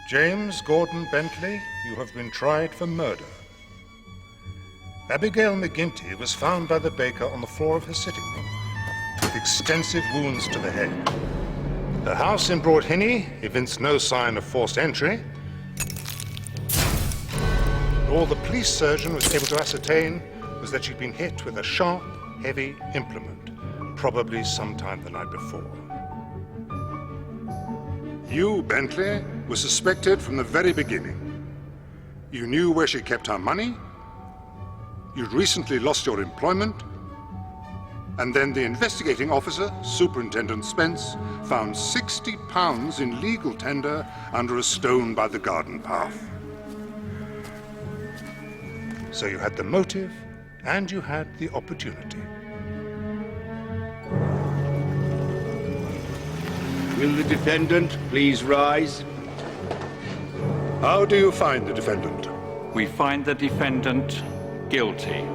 James Gordon Bentley, you have been tried for murder. Abigail McGinty was found by the baker on the floor of her sitting room with extensive wounds to the head. Her house in Broad Hinney evinced no sign of forced entry. All the police surgeon was able to ascertain was that she'd been hit with a sharp, heavy implement, probably sometime the night before. You, Bentley, were suspected from the very beginning. You knew where she kept her money. You'd recently lost your employment. And then the investigating officer, Superintendent Spence, found £60 in legal tender under a stone by the garden path. So you had the motive and you had the opportunity. Will the defendant please rise? How do you find the defendant? We find the defendant guilty.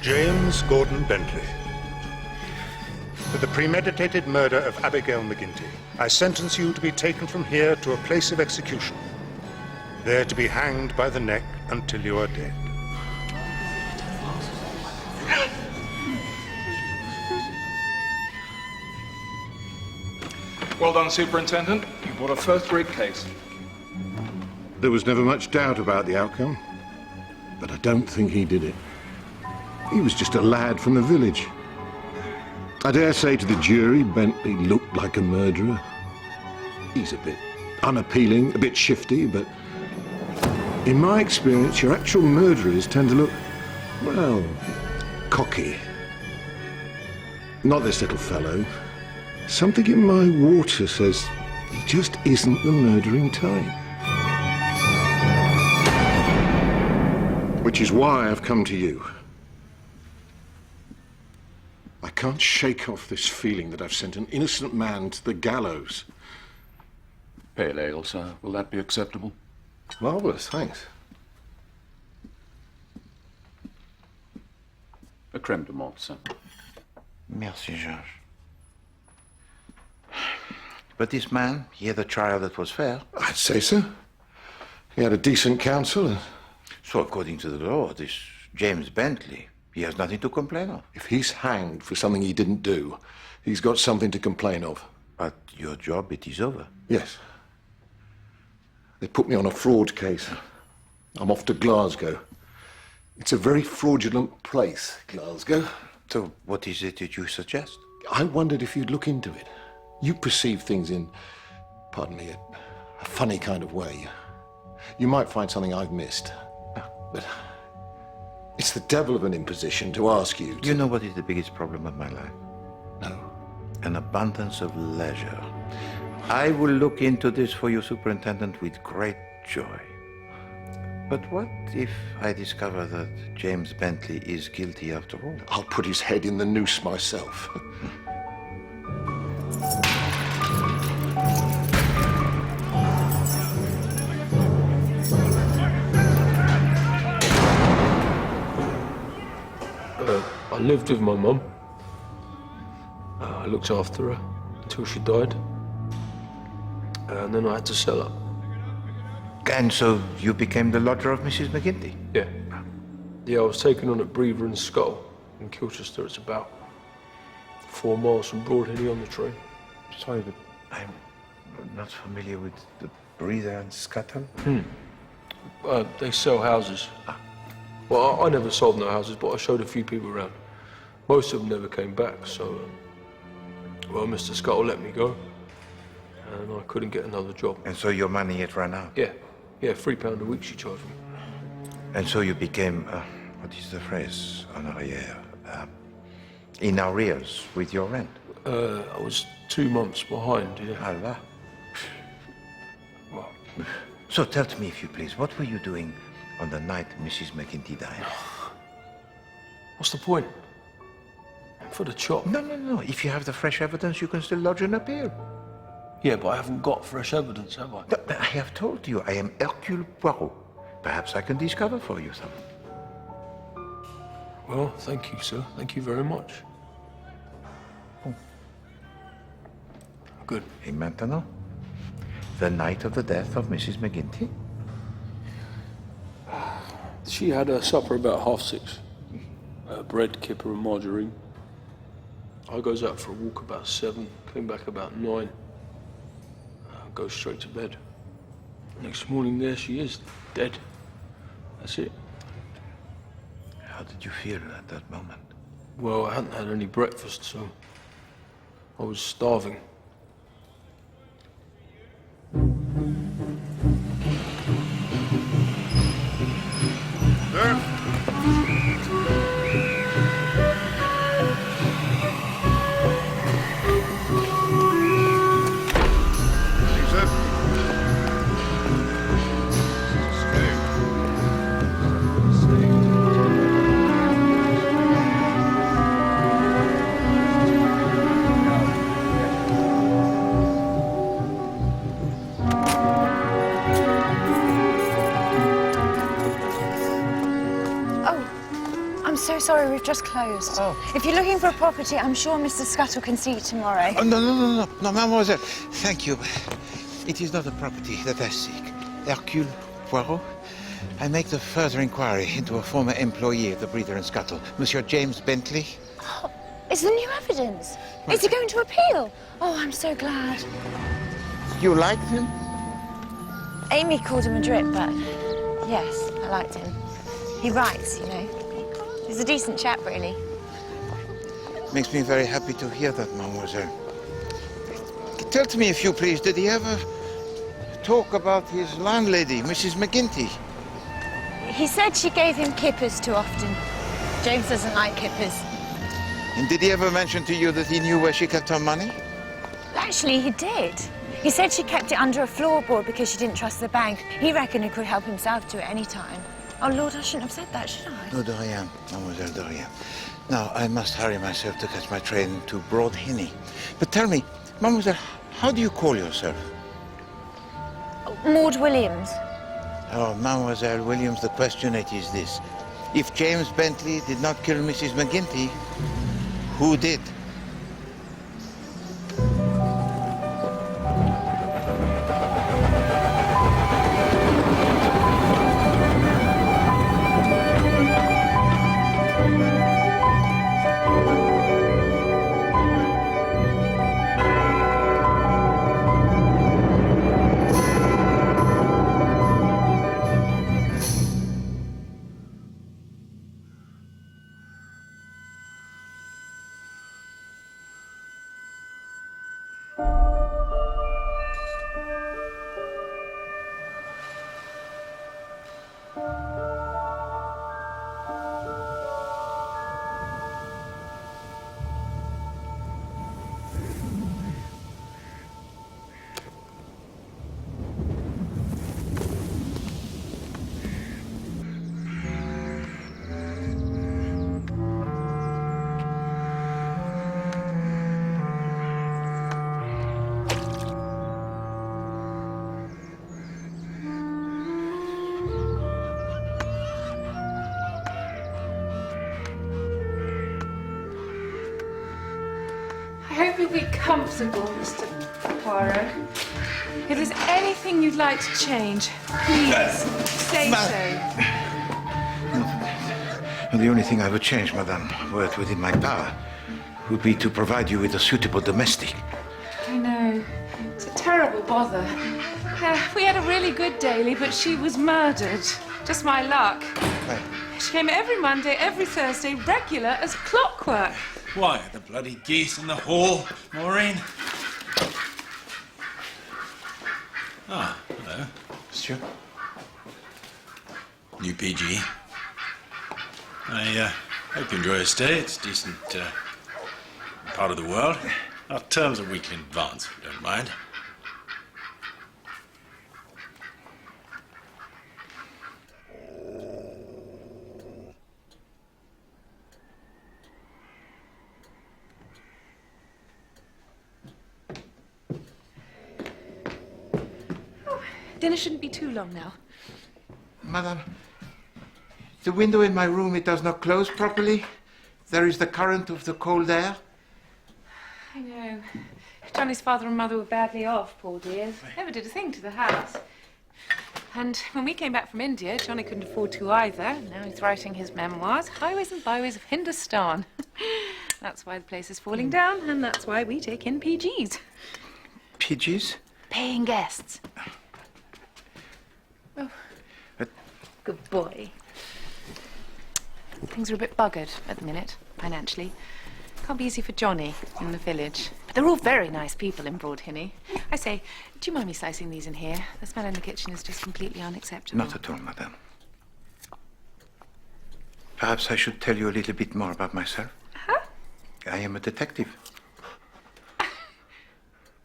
James Gordon Bentley. For the premeditated murder of Abigail McGinty, I sentence you to be taken from here to a place of execution, there to be hanged by the neck until you are dead. Well done, Superintendent. You brought a first-rate case. There was never much doubt about the outcome, but I don't think he did it. He was just a lad from the village. I dare say to the jury, Bentley looked like a murderer. He's a bit unappealing, a bit shifty, but in my experience, your actual murderers tend to look, well, cocky. Not this little fellow. Something in my water says he just isn't the murdering type. Which is why I've come to you. I can't shake off this feeling that I've sent an innocent man to the gallows. Pale ale, sir. Will that be acceptable? Marvellous, thanks. A creme de menthe, sir. Merci, Georges. But this man, he had a trial that was fair. I'd say so. He had a decent counsel. So according to the law, this James Bentley, he has nothing to complain of. If he's hanged for something he didn't do, he's got something to complain of. But your job, it is over. Yes. They put me on a fraud case. I'm off to Glasgow. It's a very fraudulent place, Glasgow. So what is it that you suggest? I wondered if you'd look into it. You perceive things in, pardon me, a funny kind of way. You might find something I've missed. But it's the devil of an imposition to ask you to... You know what is the biggest problem of my life? No. An abundance of leisure. I will look into this for you, Superintendent, with great joy. But what if I discover that James Bentley is guilty after all? I'll put his head in the noose myself. I lived with my mum. I looked after her until she died. And then I had to sell her. And so you became the lodger of Mrs. McGinty? Yeah. Yeah, I was taken on at Brever and Skull in Kilchester. It's about 4 miles from Broad Hinney on the train. Sorry, but I'm not familiar with the Brever and Scuttle. They sell houses. Well, I never sold no houses, but I showed a few people around. Most of them never came back, so... well, Mr. Scuttle let me go, and I couldn't get another job. And so your money had run out? Yeah, £3 a week she charged me. And so you became, what is the phrase, en arrière, in arrears with your rent? I was 2 months behind, yeah. Allah. Well, So tell me, if you please, what were you doing on the night Mrs. McGinty died? what's the point? For the chop? No. If you have the fresh evidence, you can still lodge an appeal. Yeah, but I haven't got fresh evidence, have I? But I have told you, I am Hercule Poirot. Perhaps I can discover for you something. Well, thank you, sir. Thank you very much. good. Et maintenant, the night of the death of Mrs. Mcginty? She had her supper about 6:30. Bread, kipper, and margarine. I goes out for a walk about 7, came back about 9. Go straight to bed. Next morning, there she is, dead. That's it. How did you feel at that moment? Well, I hadn't had any breakfast, so I was starving. There. So sorry, we've just closed. Oh. If you're looking for a property, I'm sure Mr. Scuttle can see you tomorrow. Oh, no, mademoiselle. Thank you. It is not a property that I seek. Hercule Poirot. I make the further inquiry into a former employee of the Breeder and Scuttle, Monsieur James Bentley. Oh, is there new evidence? Is he going to appeal? Oh, I'm so glad. You liked him? Amy called him a drip, but yes, I liked him. He writes, you know. He's a decent chap, really. Makes me very happy to hear that, mademoiselle. Tell to me, if you please, did he ever talk about his landlady, Mrs. Mcginty? He said she gave him kippers too often. James doesn't like kippers. And did he ever mention to you that he knew where she kept her money? Actually, he did. He said she kept it under a floorboard because she didn't trust the bank. He reckoned he could help himself to it any time. Oh, Lord, I shouldn't have said that, should I? No, de rien, mademoiselle, de rien. Now, I must hurry myself to catch my train to Broad Hinney. But tell me, mademoiselle, how do you call yourself? Maud Williams. Oh, Mademoiselle Williams, the question it is this. If James Bentley did not kill Mrs. Mcginty, who did? I hope you'll be comfortable, Mr. Poirot. If there's anything you'd like to change, please say so. And the only thing I would change, madame, were it within my power, would be to provide you with a suitable domestic. I know. It's a terrible bother. We had a really good daily, but she was murdered. Just my luck. Right. She came every Monday, every Thursday, regular as clockwork. Why, the bloody geese in the hall, Maureen. Ah, hello. Monsieur? New PG. I hope you enjoy your stay. It's a decent part of the world. Our terms are weekly in advance, if you don't mind. Dinner shouldn't be too long now. Madame, the window in my room, it does not close properly. There is the current of the cold air. I know. Johnny's father and mother were badly off, poor dears. Never did a thing to the house. And when we came back from India, Johnny couldn't afford to either. Now he's writing his memoirs, Highways and Byways of Hindustan. That's why the place is falling down, and that's why we take in PGs. PGs? Paying guests. Oh, good boy. Things are a bit buggered at the minute, financially. Can't be easy for Johnny in the village. But they're all very nice people in Broadhinny. I say, do you mind me slicing these in here? The smell in the kitchen is just completely unacceptable. Not at all, madame. Perhaps I should tell you a little bit more about myself. Huh? I am a detective.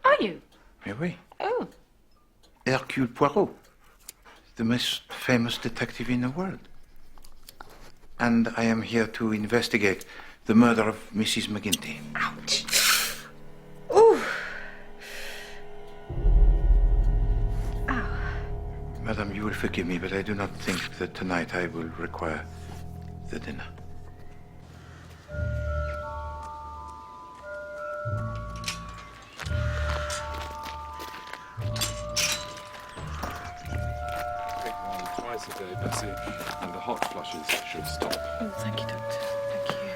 Are you? Oui, oui. Oh. Hercule Poirot, the most famous detective in the world. And I am here to investigate the murder of Mrs. Mcginty. Ouch. Ooh. Ow. Madam, you will forgive me, but I do not think that tonight I will require the dinner. Take one twice a day, Bessie, and the hot flushes should stop. Oh, thank you, Doctor. Thank you.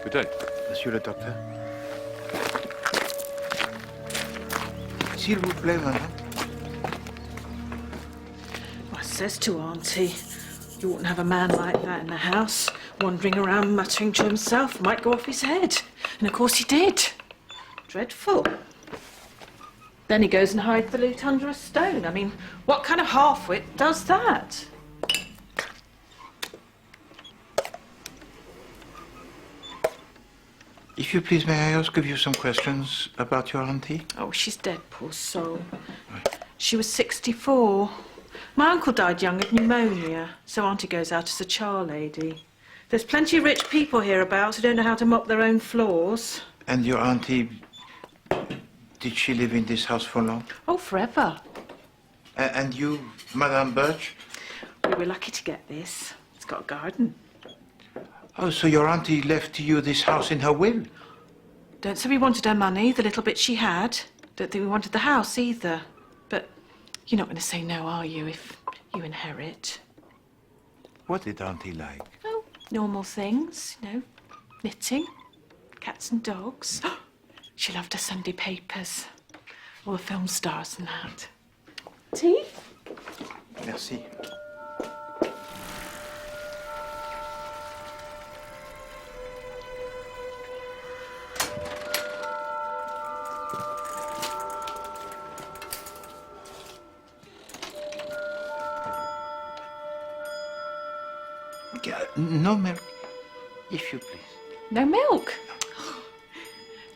Good day. Monsieur le docteur. S'il vous plaît, madame. I says to Auntie, you oughtn't have a man like that in the house, wandering around muttering to himself, might go off his head. And of course he did. Dreadful. Then he goes and hides the loot under a stone. I mean, what kind of half-wit does that? If you please, may I ask of you some questions about your auntie? Oh, she's dead, poor soul. She was 64. My uncle died young of pneumonia, so Auntie goes out as a char lady. There's plenty of rich people hereabouts who don't know how to mop their own floors. And your auntie, did she live in this house for long? Oh, forever. And you, Madame Birch? We were lucky to get this. It's got a garden. Oh, so your auntie left to you this house in her will? Don't say we wanted her money, the little bit she had. Don't think we wanted the house either. But you're not going to say no, are you, if you inherit? What did auntie like? Oh, normal things, you know, knitting, cats and dogs. She loved her Sunday papers, all the film stars and that. Tea? Merci. No milk, if you please. No milk?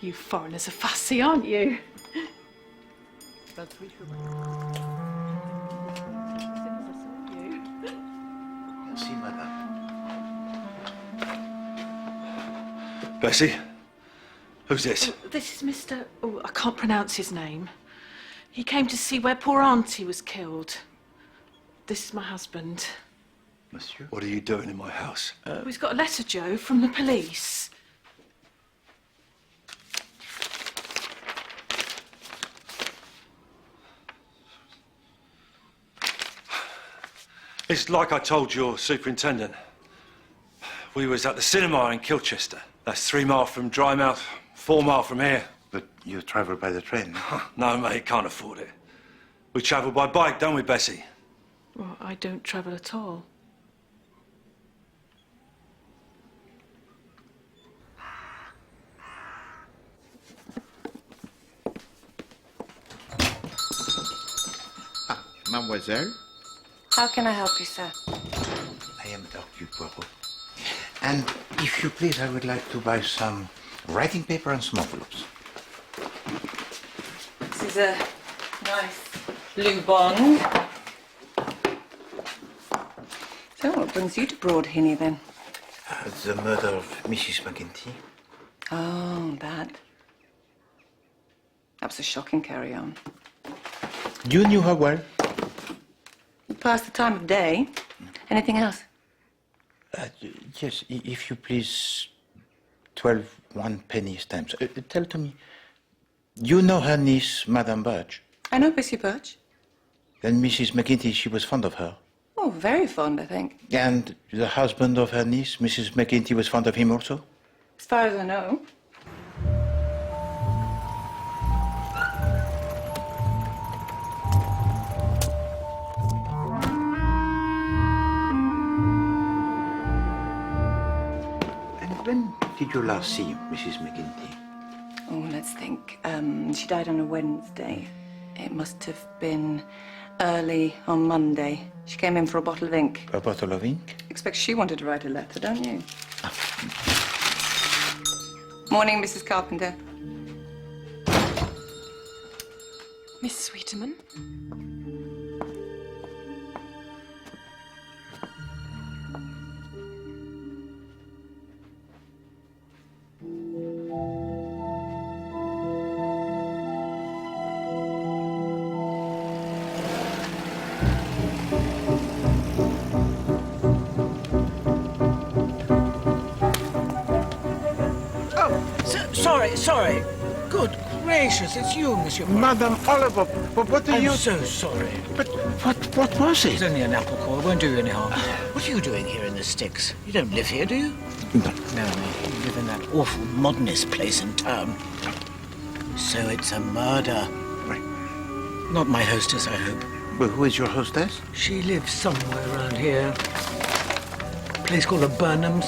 You foreigners are fussy, aren't you? But we should... Merci, madame. Bessie, who's this? This is Mr... Oh, I can't pronounce his name. He came to see where poor Auntie was killed. This is my husband. Monsieur? What are you doing in my house? He's got a letter, Joe, from the police. It's like I told your superintendent. We was at the cinema in Kilchester. That's 3 mile from Drymouth, 4 mile from here. But you travel by the train? No, mate, can't afford it. We travel by bike, don't we, Bessie? Well, I don't travel at all. Mademoiselle? How can I help you, sir? I am Hercule Poirot. And if you please, I would like to buy some writing paper and some envelopes. This is a nice blue bond. So what brings you to Broadhinny, then? The murder of Mrs. Mcginty. Oh, that. That was a shocking carry-on. You knew her well? Past the time of day. Anything else? Yes, if you please, 12 one-penny stamps. Tell to me, you know her niece, Madame Birch? I know Missy Birch. Then Mrs. Mcginty, she was fond of her. Oh, very fond, I think. And the husband of her niece, Mrs. Mcginty, was fond of him also? As far as I know. And when did you last see Mrs. Mcginty? Oh, let's think. She died on a Wednesday. It must have been early on Monday. She came in for a bottle of ink. A bottle of ink? Expect she wanted to write a letter, don't you? Morning, Mrs. Carpenter. Miss Sweeterman? Sorry. Good gracious, it's you, Monsieur. Madame Oliver, but what are you... I'm so sorry. But what was it? It's only an apple core, it won't do you any harm. What are you doing here in the sticks? You don't live here, do you? No. No, you live in that awful modernist place in town. So it's a murder. Right. Not my hostess, I hope. Well, who is your hostess? She lives somewhere around here. A place called the Burnhams.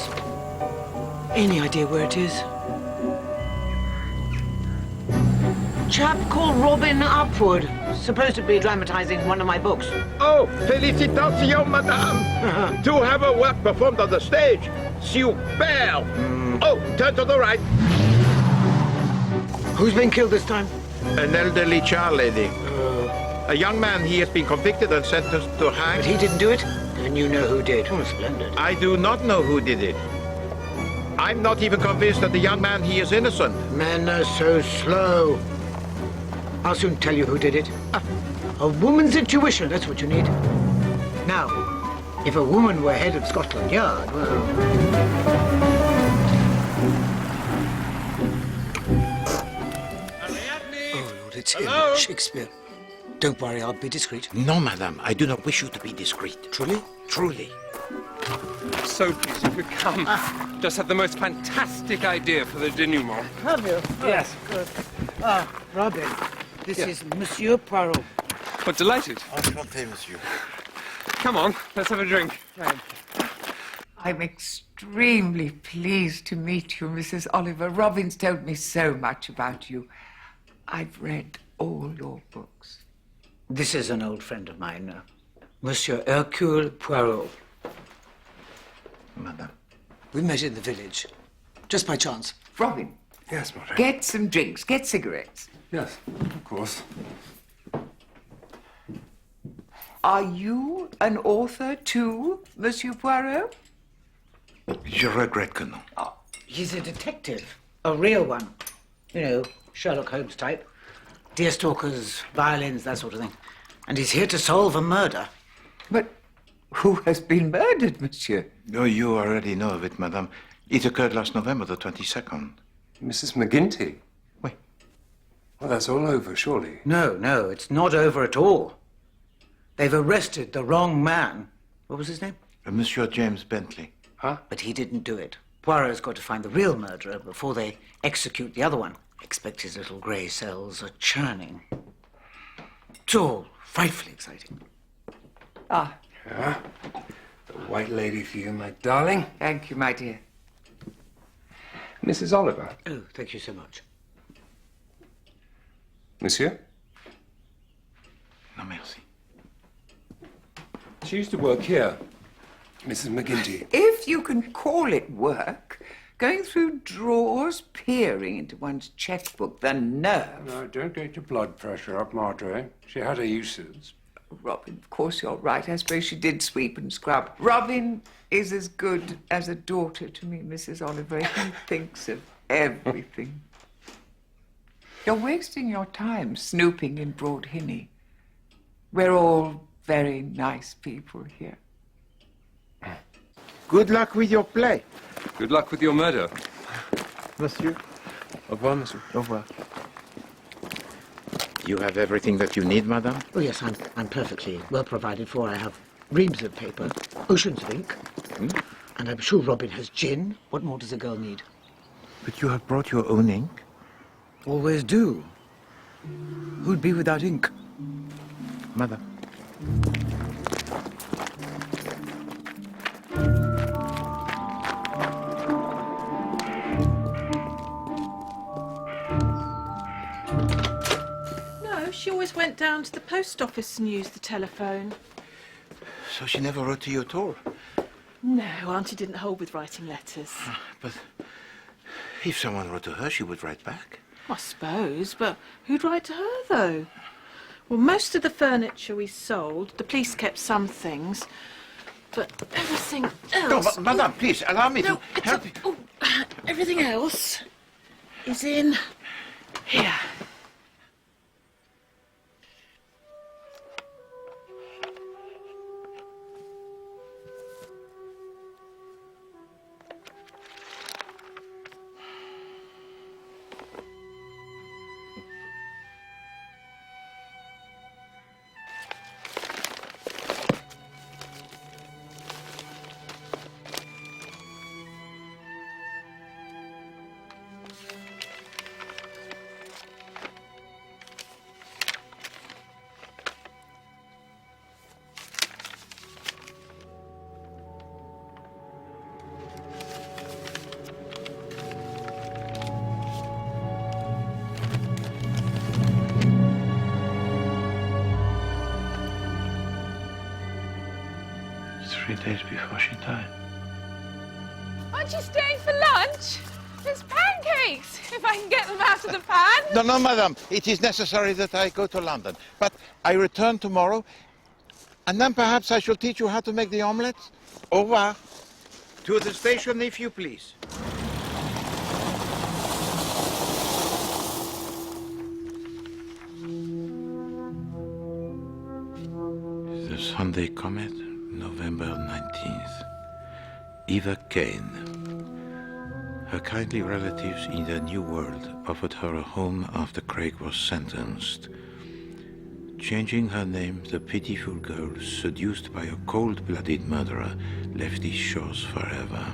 Any idea where it is? Chap called Robin Upward. Supposed to be dramatizing one of my books. Oh, félicitations, madame! To have a work performed on the stage. Super! Oh, turn to the right. Who's been killed this time? An elderly child lady. A young man, he has been convicted and sentenced to hang. But he didn't do it? And you know who did? Oh, splendid. I do not know who did it. I'm not even convinced that the young man, he is innocent. Men are so slow. I'll soon tell you who did it. A woman's intuition, that's what you need. Now, if a woman were head of Scotland Yard, well... Oh, Lord, it's him, Shakespeare. Don't worry, I'll be discreet. No, madame, I do not wish you to be discreet. Truly? Truly. So pleased you could come. Just had the most fantastic idea for the denouement. Have you? Yes. Good. Robin, this is Monsieur Poirot. But delighted. Enchanté, monsieur. Come on, let's have a drink. I'm extremely pleased to meet you, Mrs. Oliver. Robin's told me so much about you. I've read all your books. This is an old friend of mine, Monsieur Hercule Poirot. Madame. We met in the village, just by chance. Robin. Yes, Madame. Get some drinks, get cigarettes. Yes, of course. Are you an author too, Monsieur Poirot? Je regrette que non. Oh, he's a detective, a real one. You know, Sherlock Holmes type. Deerstalkers, violins, that sort of thing. And he's here to solve a murder. But who has been murdered, monsieur? Oh, you already know of it, madame. It occurred last November, the 22nd. Mrs. Mcginty? Oui. Well, that's all over, surely. No, it's not over at all. They've arrested the wrong man. What was his name? Monsieur James Bentley. Huh? But he didn't do it. Poirot's got to find the real murderer before they execute the other one. Expect his little grey cells are churning. It's all frightfully exciting. Ah. Yeah? The white lady for you, my darling. Thank you, my dear. Mrs. Oliver. Oh, thank you so much. Monsieur? No, merci. She used to work here, Mrs. Mcginty. If you can call it work, going through drawers, peering into one's checkbook, the nerve. No, don't get your blood pressure up, Marjorie. She had her uses. Robin, of course you're right. I suppose she did sweep and scrub. Robin is as good as a daughter to me, Mrs. Oliver. He thinks of everything. You're wasting your time snooping in Broad Hinny. We're all very nice people here. Good luck with your play. Good luck with your murder. Monsieur. Au revoir, monsieur. Au revoir. You have everything that you need, madame? Oh, yes, I'm perfectly well provided for. I have reams of paper, oceans of ink, and I'm sure Robin has gin. What more does a girl need? But you have brought your own ink? Always do. Who'd be without ink? Madame. No, she always went down to the post office and used the telephone. So she never wrote to you at all? No, Auntie didn't hold with writing letters. But if someone wrote to her, she would write back. I suppose, but who'd write to her, though? Well, most of the furniture we sold, the police kept some things, but everything else... No, madame, please, allow me to help you. Everything else is in here. Days before she died. Aren't you staying for lunch? There's pancakes, if I can get them out of the pan. No, madame. It is necessary that I go to London. But I return tomorrow, and then perhaps I shall teach you how to make the omelets. Au revoir. To the station, if you please. The Sunday Comet, November 19th. Eva Kane. Her kindly relatives in the New World offered her a home after Craig was sentenced. Changing her name, the pitiful girl, seduced by a cold-blooded murderer, left these shores forever.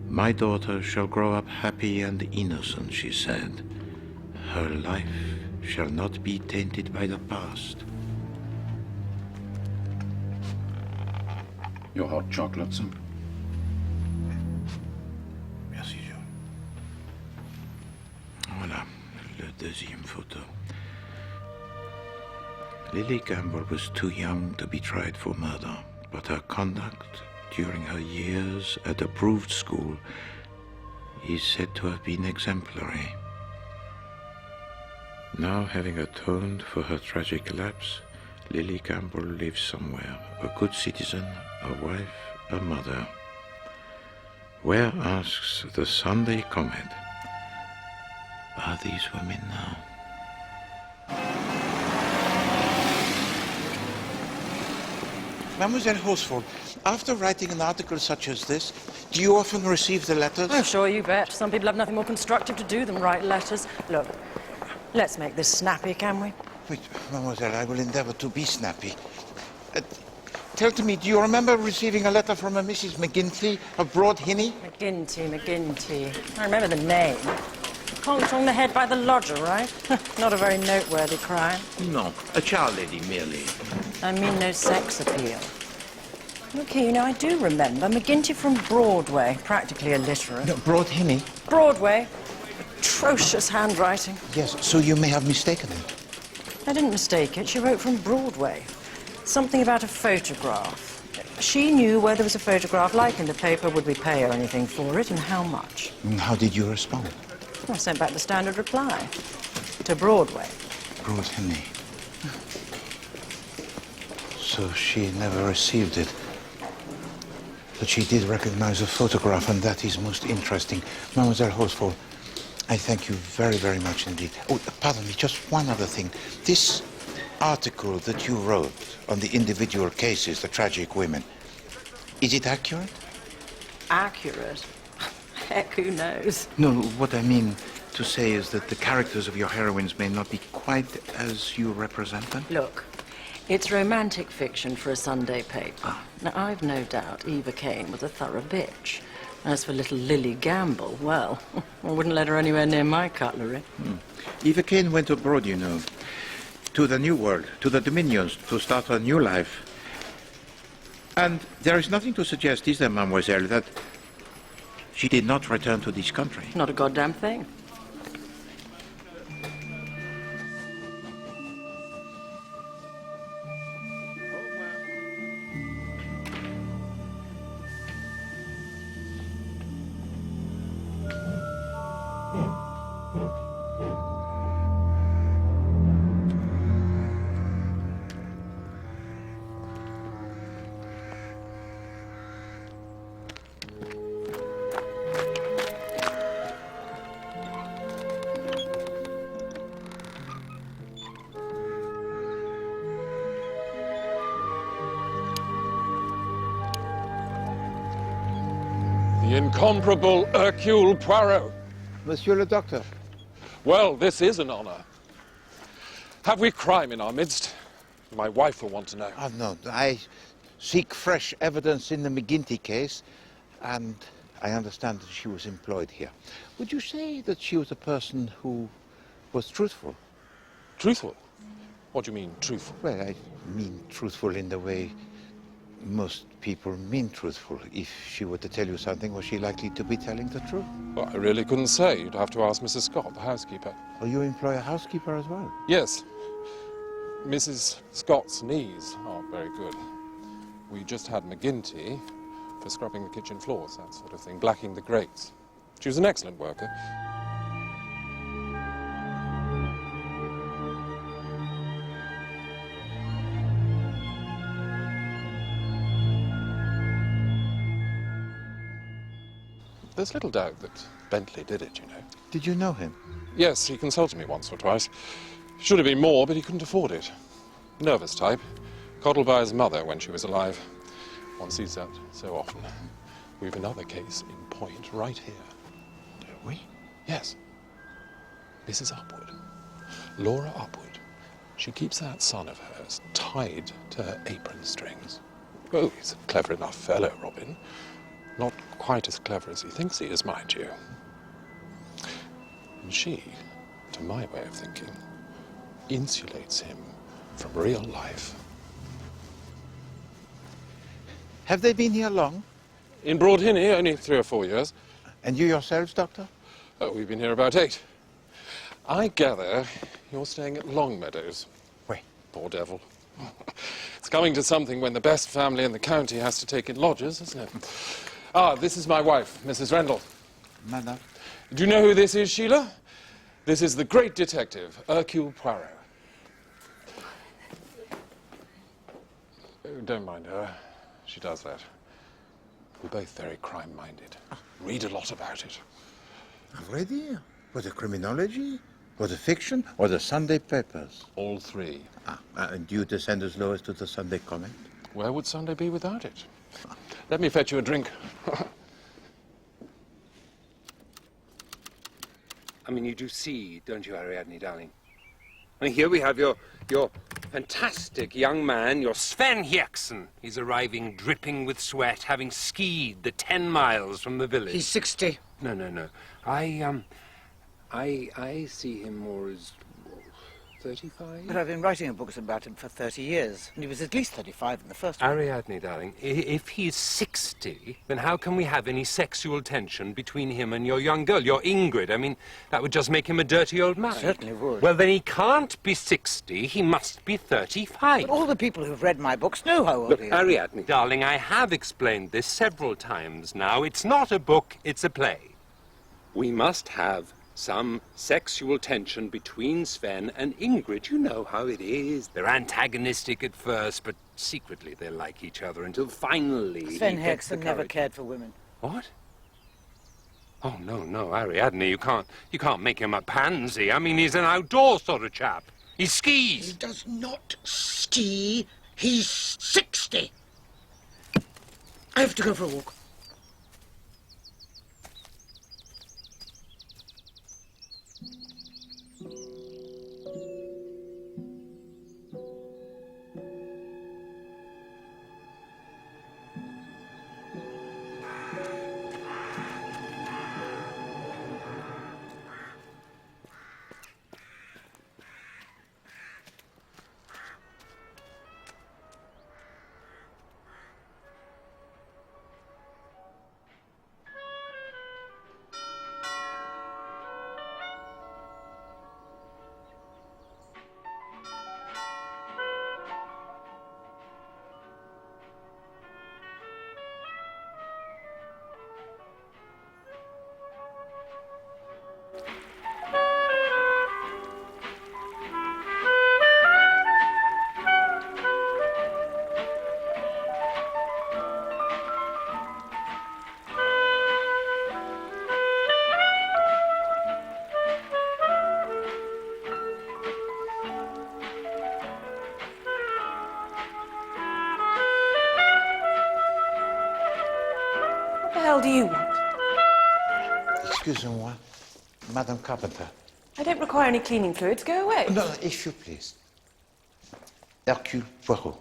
My daughter shall grow up happy and innocent, she said. Her life shall not be tainted by the past. Your hot chocolate, sir? Merci, John. Voilà, le deuxième photo. Lily Campbell was too young to be tried for murder, but her conduct during her years at approved school is said to have been exemplary. Now, having atoned for her tragic lapse, Lily Campbell lives somewhere, a good citizen, a wife, a mother. Where, asks the Sunday Comet, are these women now? Mademoiselle Horsford, after writing an article such as this, do you often receive the letters? Oh, sure, you bet. Some people have nothing more constructive to do than write letters. Look, let's make this snappy, can we? Wait, mademoiselle, I will endeavor to be snappy. Tell to me, do you remember receiving a letter from a Mrs. Mcginty of Broad Hinny? Mcginty. I remember the name. Conked on the head by the lodger, right? Not a very noteworthy crime. No, a child lady merely. I mean no sex appeal. Look here, you know, I do remember Mcginty from Broadway, practically illiterate. No, Broad Hinny? Broadway. Atrocious handwriting. Yes, so you may have mistaken it. I didn't mistake it. She wrote from Broadway. Something about a photograph. She knew where there was a photograph like in the paper, would we pay her anything for it, and how much. And how did you respond? I sent back the standard reply. To Broadway. Broad Hinny. So she never received it. But she did recognize a photograph, and that is most interesting. Mademoiselle Horsford, I thank you very, very much indeed. Oh, pardon me, just one other thing. This article that you wrote on the individual cases, the tragic women, is it accurate? Accurate? heck, who knows? No, what I mean to say is that the characters of your heroines may not be quite as you represent them. Look, it's romantic fiction for a Sunday paper. Now, I've no doubt Eva Kane was a thorough bitch. As for little Lily Gamble, well, I wouldn't let her anywhere near my cutlery. Eva Kane went abroad, you know, to the New World, to the Dominions, to start a new life. And there is nothing to suggest, is there, mademoiselle, that she did not return to this country? Not a goddamn thing. The incomparable Hercule Poirot. Monsieur le Docteur. Well, this is an honor. Have we crime in our midst? My wife will want to know. No, I seek fresh evidence in the Mcginty case, and I understand that she was employed here. Would you say that she was a person who was truthful? Truthful? What do you mean, truthful? Well, I mean truthful in the way most people mean truthful. If she were to tell you something, was she likely to be telling the truth? Well, I really couldn't say. You'd have to ask Mrs. Scott, the housekeeper. Oh, you employ a housekeeper as well? Yes. Mrs. Scott's knees aren't very good. We just had Mcginty for scrubbing the kitchen floors, that sort of thing, blacking the grates. She was an excellent worker. There's little doubt that Bentley did it, you know. Did you know him? Yes, he consulted me once or twice. Should have been more, but he couldn't afford it. Nervous type. Coddled by his mother when she was alive. One sees that so often. We've another case in point right here. Do we? Yes. Mrs. Upwood. Laura Upwood. She keeps that son of hers tied to her apron strings. Oh, he's a clever enough fellow, Robin. Not quite as clever as he thinks he is, mind you. And she, to my way of thinking, insulates him from real life. Have they been here long? In Broadhinny, only 3 or 4 years. And you yourselves, Doctor? Oh, we've been here about 8. I gather you're staying at Longmeadows. Wait. Poor devil. It's coming to something when the best family in the county has to take in lodgers, isn't it? Ah, this is my wife, Mrs. Rendell. Madame. Do you know who this is, Sheila? This is the great detective, Hercule Poirot. Oh, don't mind her. She does that. We're both very crime-minded. Read a lot about it. Already? For the criminology? For the fiction? Or the Sunday papers? All 3. And do you descend as low as to the Sunday comment? Where would Sunday be without it? Let me fetch you a drink. I mean, you do see, don't you, Ariadne, darling? I mean, here we have your fantastic young man, your Sven Hjerksen. He's arriving dripping with sweat, having skied the 10 miles from the village. He's 60. No. I see him more as 35. But I've been writing books about him for 30 years, and he was at least 35 in the first one. Ariadne, darling, if he's 60, then how can we have any sexual tension between him and your young girl, your Ingrid? I mean, that would just make him a dirty old man. Certainly would. Well, then he can't be 60, he must be 35. But all the people who've read my books know how old Look, he is. Ariadne, darling, I have explained this several times now. It's not a book, it's a play. We must have some sexual tension between Sven and Ingrid. You know how it is. They're antagonistic at first, but secretly they like each other until finally... Sven Hjerksen never cared for women. What? Oh, no, Ariadne, you can't make him a pansy. I mean, he's an outdoor sort of chap. He skis. He does not ski. He's 60. I have to go for a walk. hell do you want? Excusez-moi, Madame Carpenter. I don't require any cleaning fluids. Go away. No, if you please. Hercule Poirot.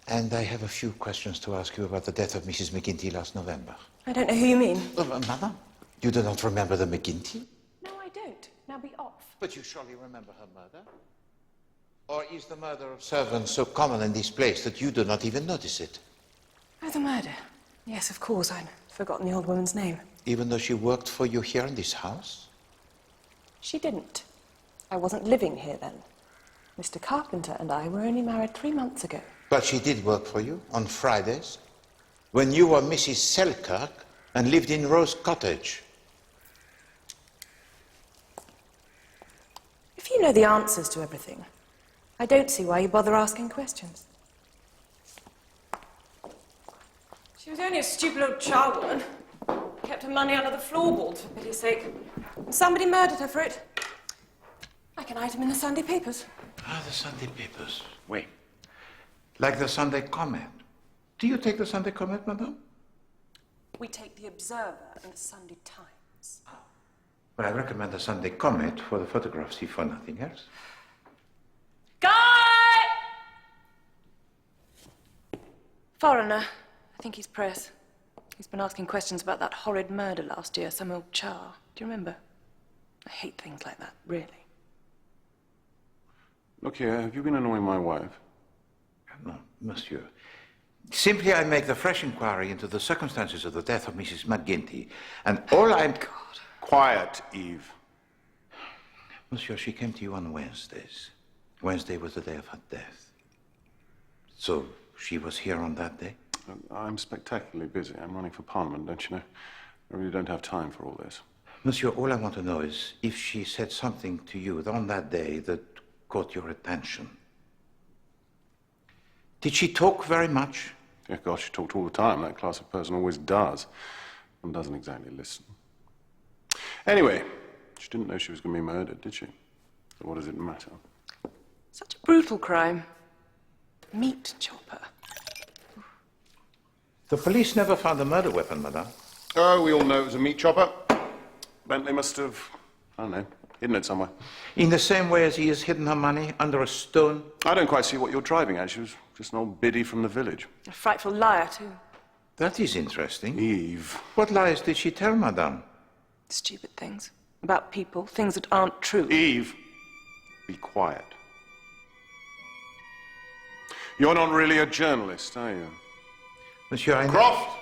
And I have a few questions to ask you about the death of Mrs. Mcginty last November. I don't know who you mean. Madame, you do not remember the Mcginty? No, I don't. Now be off. But you surely remember her murder? Or is the murder of servants so common in this place that you do not even notice it? Oh, the murder. Yes, of course. I'd forgotten the old woman's name. Even though she worked for you here in this house? She didn't. I wasn't living here then. Mr. Carpenter and I were only married 3 months ago. But she did work for you on Fridays, when you were Mrs. Selkirk and lived in Rose Cottage. If you know the answers to everything, I don't see why you bother asking questions. She was only a stupid old charwoman. Kept her money under the floorboards, for pity's sake. And somebody murdered her for it. Like an item in the Sunday papers. Ah, the Sunday papers. Wait. Like the Sunday Comet. Do you take the Sunday Comet, madame? We take the Observer and the Sunday Times. Well, I recommend the Sunday Comet for the photographs, if for nothing else. Guy! Foreigner. I think he's press. He's been asking questions about that horrid murder last year, some old char. Do you remember? I hate things like that, really. Look here, have you been annoying my wife? No, monsieur. Simply I make the fresh inquiry into the circumstances of the death of Mrs. Mcginty, and all I'm... God. Quiet, Eve. Monsieur, she came to you on Wednesdays. Wednesday was the day of her death. So she was here on that day? I'm spectacularly busy. I'm running for Parliament, don't you know? I really don't have time for all this. Monsieur, all I want to know is if she said something to you on that day that caught your attention. Did she talk very much? Yeah, gosh, she talked all the time. That class of person always does. And doesn't exactly listen. Anyway, she didn't know she was going to be murdered, did she? So what does it matter? Such a brutal crime. Meat chopper. The police never found the murder weapon, madame. Oh, we all know it was a meat chopper. Bentley must have, I don't know, hidden it somewhere. In the same way as he has hidden her money under a stone? I don't quite see what you're driving at. She was just an old biddy from the village. A frightful liar, too. That is interesting. Eve. What lies did she tell, madame? Stupid things. About people, things that aren't true. Eve, be quiet. You're not really a journalist, are you? Monsieur, I... Croft!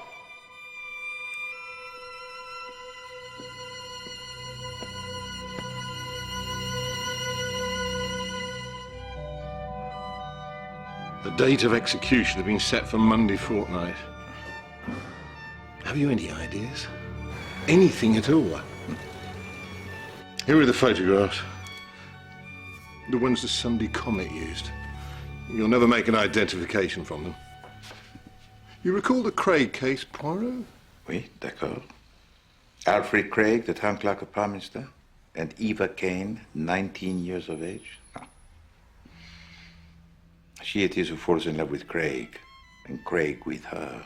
The date of execution had been set for Monday fortnight. Have you any ideas? Anything at all? Here are the photographs. The ones the Sunday Comet used. You'll never make an identification from them. You recall the Craig case, Poirot? Oui, d'accord. Alfred Craig, the town clerk of Parminster, and Eva Kane, 19 years of age. No. She it is who falls in love with Craig, and Craig with her.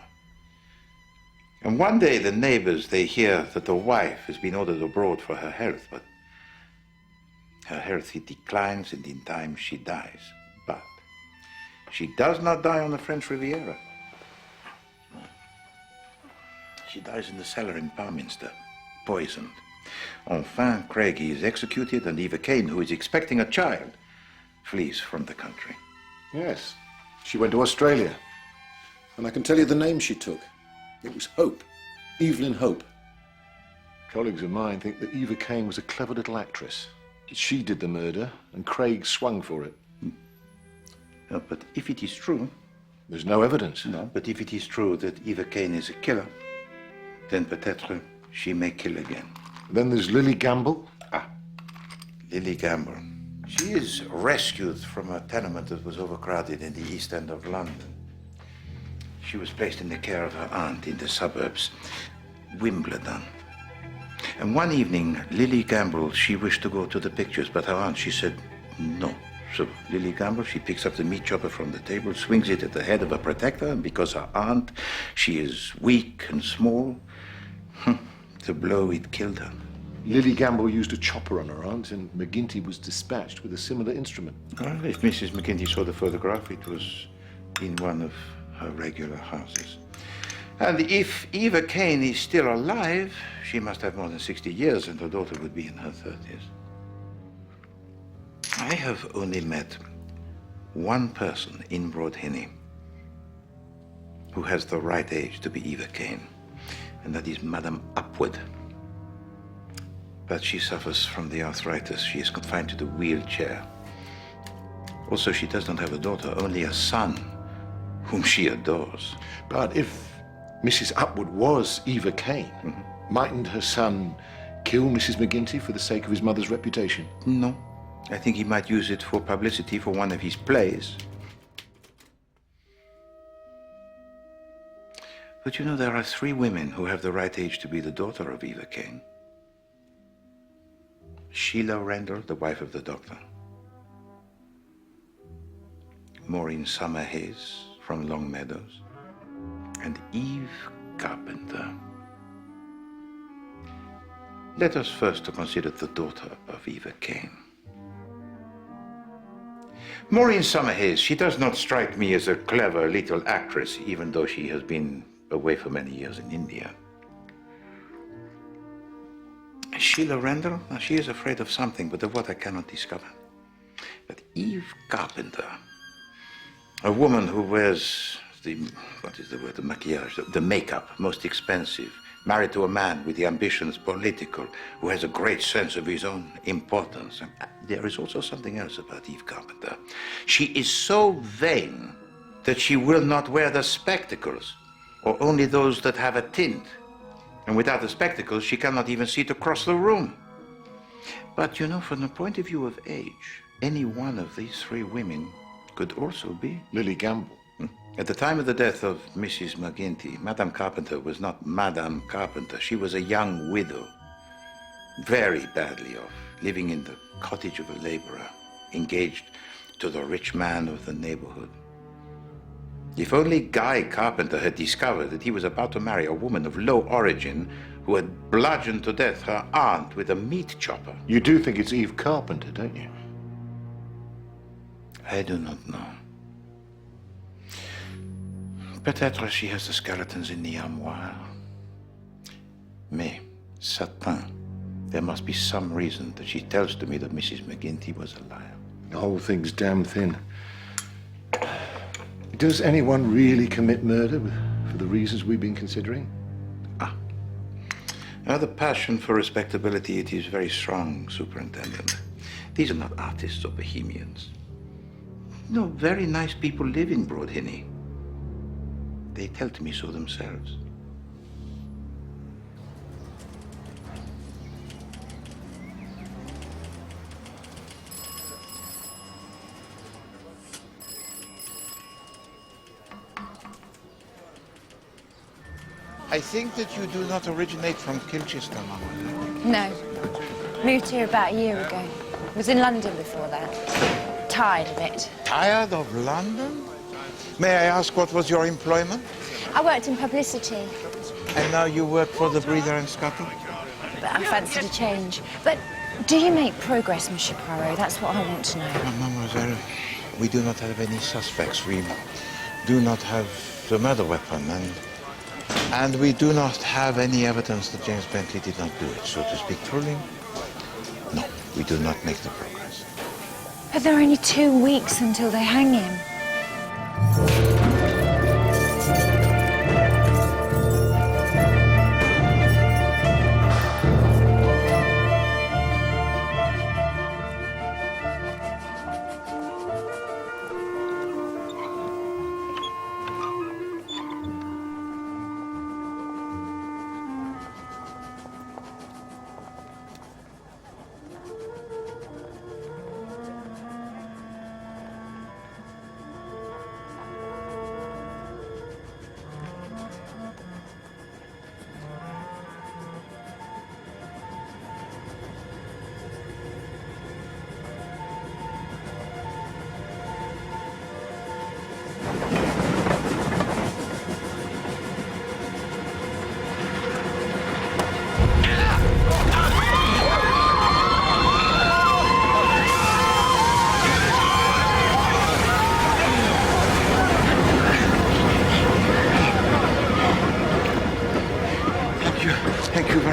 And one day the neighbors, they hear that the wife has been ordered abroad for her health, but her health, it declines, and in time she dies. But she does not die on the French Riviera. She dies in the cellar in Parminster, poisoned. Enfin, Craig is executed, and Eva Kane, who is expecting a child, flees from the country. Yes. She went to Australia. And I can tell you the name she took. It was Hope. Evelyn Hope. Colleagues of mine think that Eva Kane was a clever little actress. She did the murder, and Craig swung for it. But if it is true... There's no evidence. No, but if it is true that Eva Kane is a killer, then peut-être she may kill again. Then there's Lily Gamble. Ah, Lily Gamble. She is rescued from a tenement that was overcrowded in the East End of London. She was placed in the care of her aunt in the suburbs, Wimbledon. And one evening, Lily Gamble, she wished to go to the pictures, but her aunt, she said no. So Lily Gamble, she picks up the meat chopper from the table, swings it at the head of her protector, and because her aunt, she is weak and small, The blow, it killed her. Lily Gamble used a chopper on her aunt, and McGinty was dispatched with a similar instrument. Well, if Mrs. McGinty saw the photograph, it was in one of her regular houses. And if Eva Kane is still alive, she must have more than 60 years, and her daughter would be in her 30s. I have only met one person in Broadhenny who has the right age to be Eva Kane, and that is Madame Upwood. But she suffers from the arthritis. She is confined to the wheelchair. Also, she does not have a daughter, only a son, whom she adores. But if Mrs. Upwood was Eva Kane, mightn't her son kill Mrs. McGinty for the sake of his mother's reputation? No. I think he might use it for publicity for one of his plays. But you know, there are 3 women who have the right age to be the daughter of Eva Kane. Sheila Randall, the wife of the doctor. Maureen Summerhays from Long Meadows. And Eve Carpenter. Let us first consider the daughter of Eva Kane. Maureen Summerhays, she does not strike me as a clever little actress, even though she has been away for many years in India. Sheila Randall, now she is afraid of something, but of what I cannot discover. But Eve Carpenter, a woman who wears the maquillage, the makeup, most expensive, married to a man with the ambitions political, who has a great sense of his own importance. And there is also something else about Eve Carpenter. She is so vain that she will not wear the spectacles, or only those that have a tint. And without the spectacles, she cannot even see to cross the room. But you know, from the point of view of age, any one of these 3 women could also be Lily Gamble. At the time of the death of Mrs. McGinty, Madame Carpenter was not Madame Carpenter. She was a young widow, very badly off, living in the cottage of a laborer, engaged to the rich man of the neighborhood. If only Guy Carpenter had discovered that he was about to marry a woman of low origin who had bludgeoned to death her aunt with a meat chopper. You do think it's Eve Carpenter, don't you? I do not know. Peut-être she has the skeletons in the armoire. Mais, certain, there must be some reason that she tells to me that Mrs. McGinty was a liar. The whole thing's damn thin. Does anyone really commit murder for the reasons we've been considering? Now, the passion for respectability, it is very strong, Superintendent. These are not artists or bohemians. No, very nice people live in Broadhenny. They tell to me so themselves. I think that you do not originate from Colchester, Mademoiselle. No. Moved here about a year ago. Was in London before that. Tired of it. Tired of London? May I ask what was your employment? I worked in publicity. And now you work for the Breeder and Scuttle? But I fancied a change. But do you make progress, Monsieur Poirot? That's what I want to know. Mademoiselle, we do not have any suspects. We do not have the murder weapon, and we do not have any evidence that James Bentley did not do it. So to speak truly, no, we do not make the progress. But there are only 2 weeks until they hang him.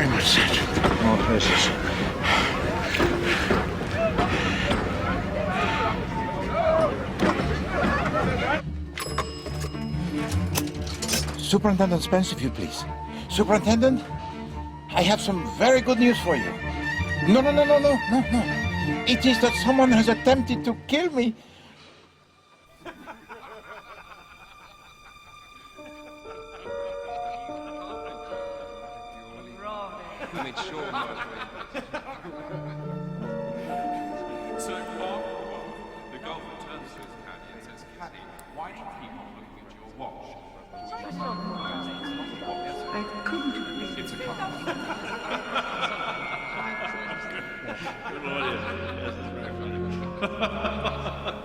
very much, Sergeant. More places. Superintendent Spence, if you please. Superintendent, I have some very good news for you. No. It is that someone has attempted to kill me.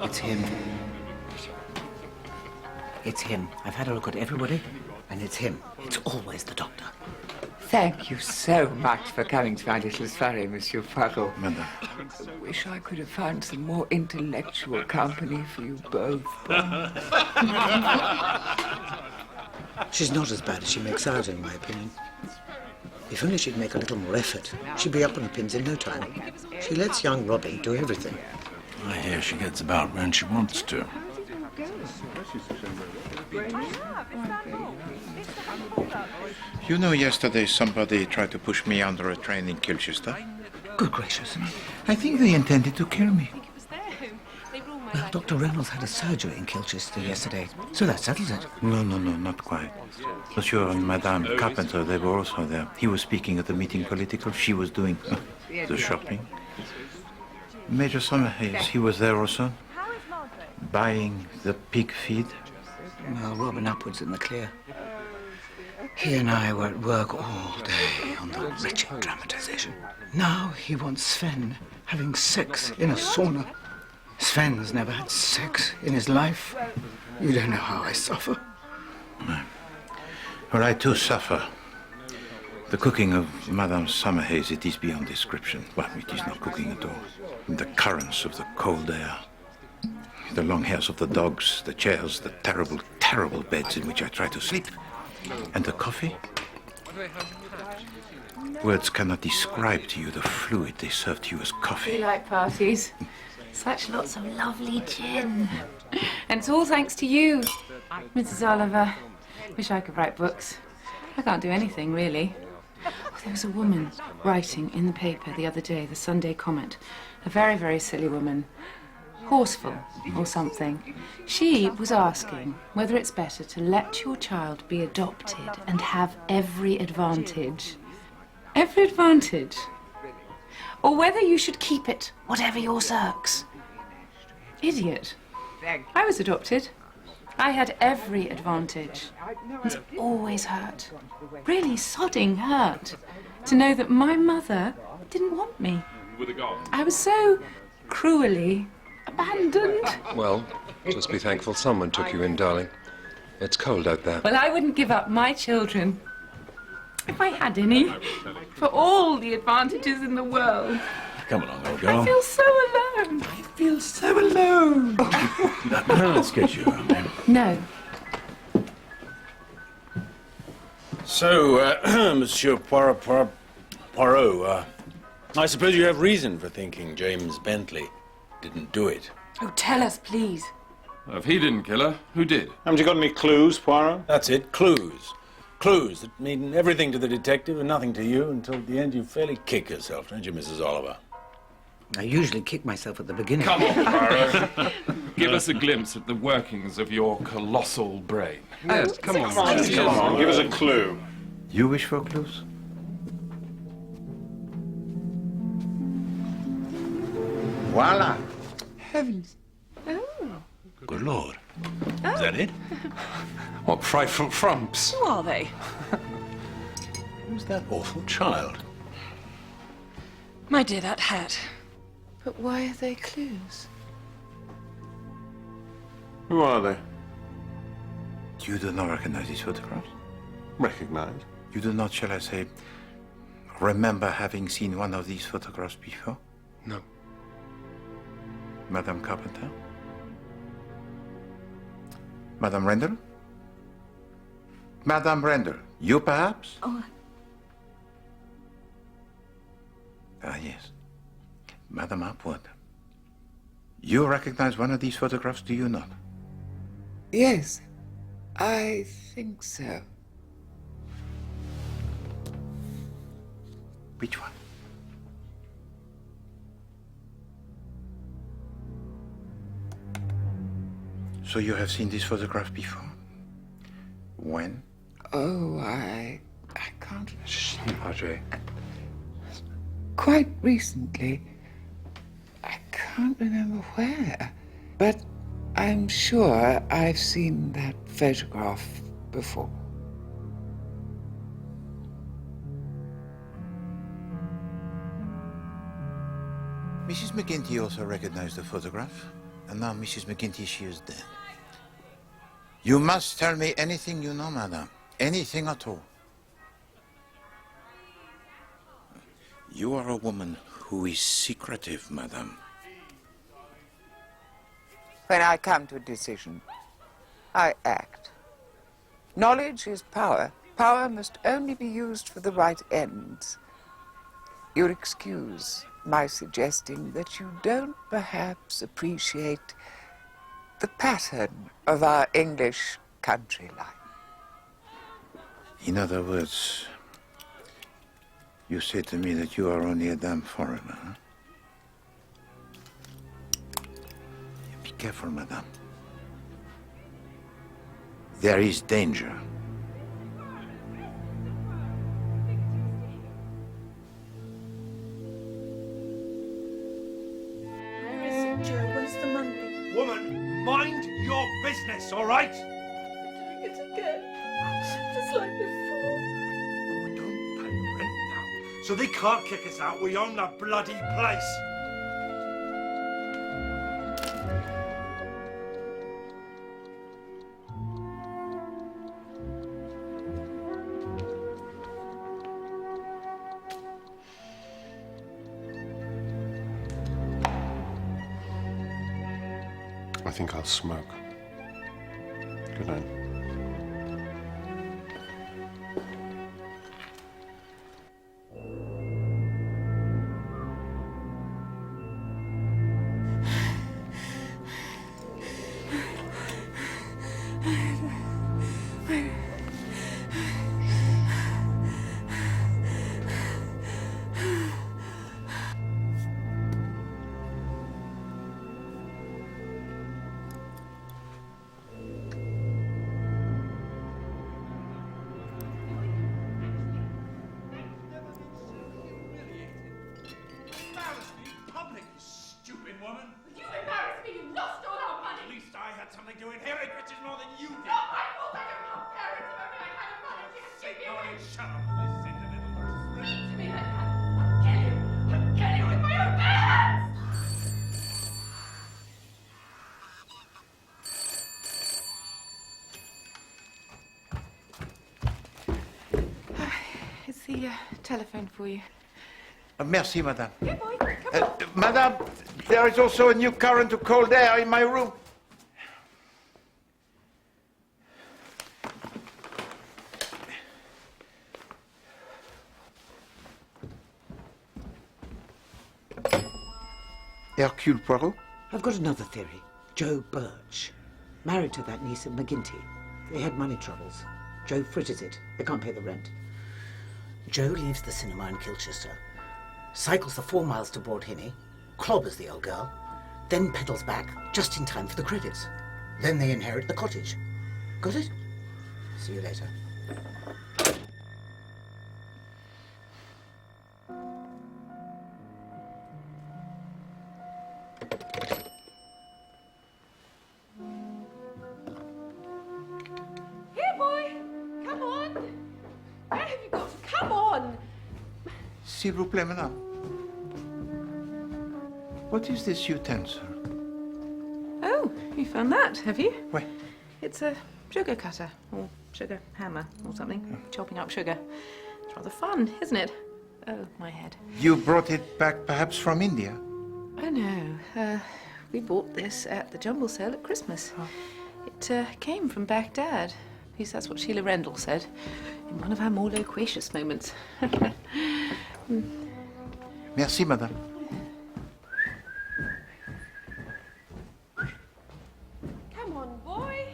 It's him. It's him. I've had a look at everybody, and it's him. It's always the doctor. Thank you so much for coming to my little soirée, Monsieur Poirot. Madame. I wish I could have found some more intellectual company for you both. She's not as bad as she makes out, in my opinion. If only she'd make a little more effort, she'd be up on the pins in no time. She lets young Robbie do everything. I hear she gets about when she wants to. You know, yesterday somebody tried to push me under a train in Colchester. Good gracious. I think they intended to kill me. Well, Dr. Reynolds had a surgery in Colchester yesterday, so that settles it. No, not quite. Monsieur and Madame Carpenter, they were also there. He was speaking at the meeting political. She was doing the shopping. Major Summerhays, he was there also, buying the pig feed. Well, Robin Upwards in the clear. He and I were at work all day on the wretched dramatization. Now he wants Sven having sex in a sauna. Sven's never had sex in his life. You don't know how I suffer. No. Well, I too suffer. The cooking of Madame Summerhays, it is beyond description. Well, it is not cooking at all. The currents of the cold air, the long hairs of the dogs, the chairs, the terrible, terrible beds in which I try to sleep, and the coffee. Words cannot describe to you the fluid they serve to you as coffee. We like parties. Such lots of lovely gin. And it's all thanks to you, Mrs. Oliver. Wish I could write books. I can't do anything, really. Oh, there was a woman writing in the paper the other day, the Sunday Comment. A very, very silly woman. Horseful or something. She was asking whether it's better to let your child be adopted and have every advantage. Every advantage. Or whether you should keep it, whatever your circs. Idiot. I was adopted. I had every advantage. It's always hurt. Really sodding hurt. To know that my mother didn't want me. I was so cruelly abandoned. Well, just be thankful someone took you in, darling. It's cold out there. Well, I wouldn't give up my children, if I had any, for all the advantages in the world. Come along, old girl. I feel so alone. I feel so alone. Let's get you around then. No. So, Monsieur Poirot, I suppose you have reason for thinking James Bentley didn't do it. Oh, tell us, please. If he didn't kill her, who did? Haven't you got any clues, Poirot? That's it, clues. Clues that mean everything to the detective and nothing to you until at the end you fairly kick yourself, don't you, Mrs. Oliver? I usually kick myself at the beginning. Come on, Poirot. Give us a glimpse at the workings of your colossal brain. Yes, come on. Come on, give us a clue. You wish for clues? Voila! Heavens. Oh. Good Lord. Is that it? What frightful frumps. Who are they? Who's that awful child? My dear, that hat. But why are they clues? Who are they? You do not recognize these photographs? Recognize? You do not, shall I say, remember having seen one of these photographs before? No. Madame Carpenter? Madame Rendell? Madame Rendell, you perhaps? Oh. Ah, yes. Madam Upward. You recognize one of these photographs, do you not? Yes, I think so. Which one? So you have seen this photograph before? When? Oh, I can't... Shh, Audrey. Quite recently. I can't remember where, but I'm sure I've seen that photograph before. Mrs. Mcginty also recognized the photograph, and now Mrs. Mcginty, she is dead. You must tell me anything you know, madam. Anything at all. You are a woman who is secretive, madam. When I come to a decision, I act. Knowledge is power. Power must only be used for the right ends. You'll excuse my suggesting that you don't perhaps appreciate the pattern of our English country life. In other words, you say to me that you are only a damn foreigner, huh? Be careful, madame. There is danger. Where is it, Joe? Where's the money? Woman, mind your business, all right? Doing it again. Just like before. We don't pay rent now, so they can't kick us out. We own the bloody place. I think I'll smoke. Good night. It's the telephone for you. Merci, madame. Here, boy, come on. Madame, there is also a new current of cold air in my room. Hercule Poirot? I've got another theory. Joe Birch. Married to that niece of Mcginty. They had money troubles. Joe fritters it. They can't pay the rent. Joe leaves the cinema in Kilchester, cycles the 4 miles to Broadhinny, clobbers the old girl, then pedals back just in time for the credits. Then they inherit the cottage. Got it? See you later. Here, boy, come on. Where have you got to? Come on. S'il vous plaît, madame. What is this utensil? Oh, you found that, have you? Where? It's a sugar cutter, or sugar hammer, or something. Chopping up sugar. It's rather fun, isn't it? Oh, my head. You brought it back perhaps from India? Oh, no. We bought this at the jumble sale at Christmas. It came from Baghdad. At least that's what Sheila Rendell said, in one of her more loquacious moments. Merci, madame. Come on, boy.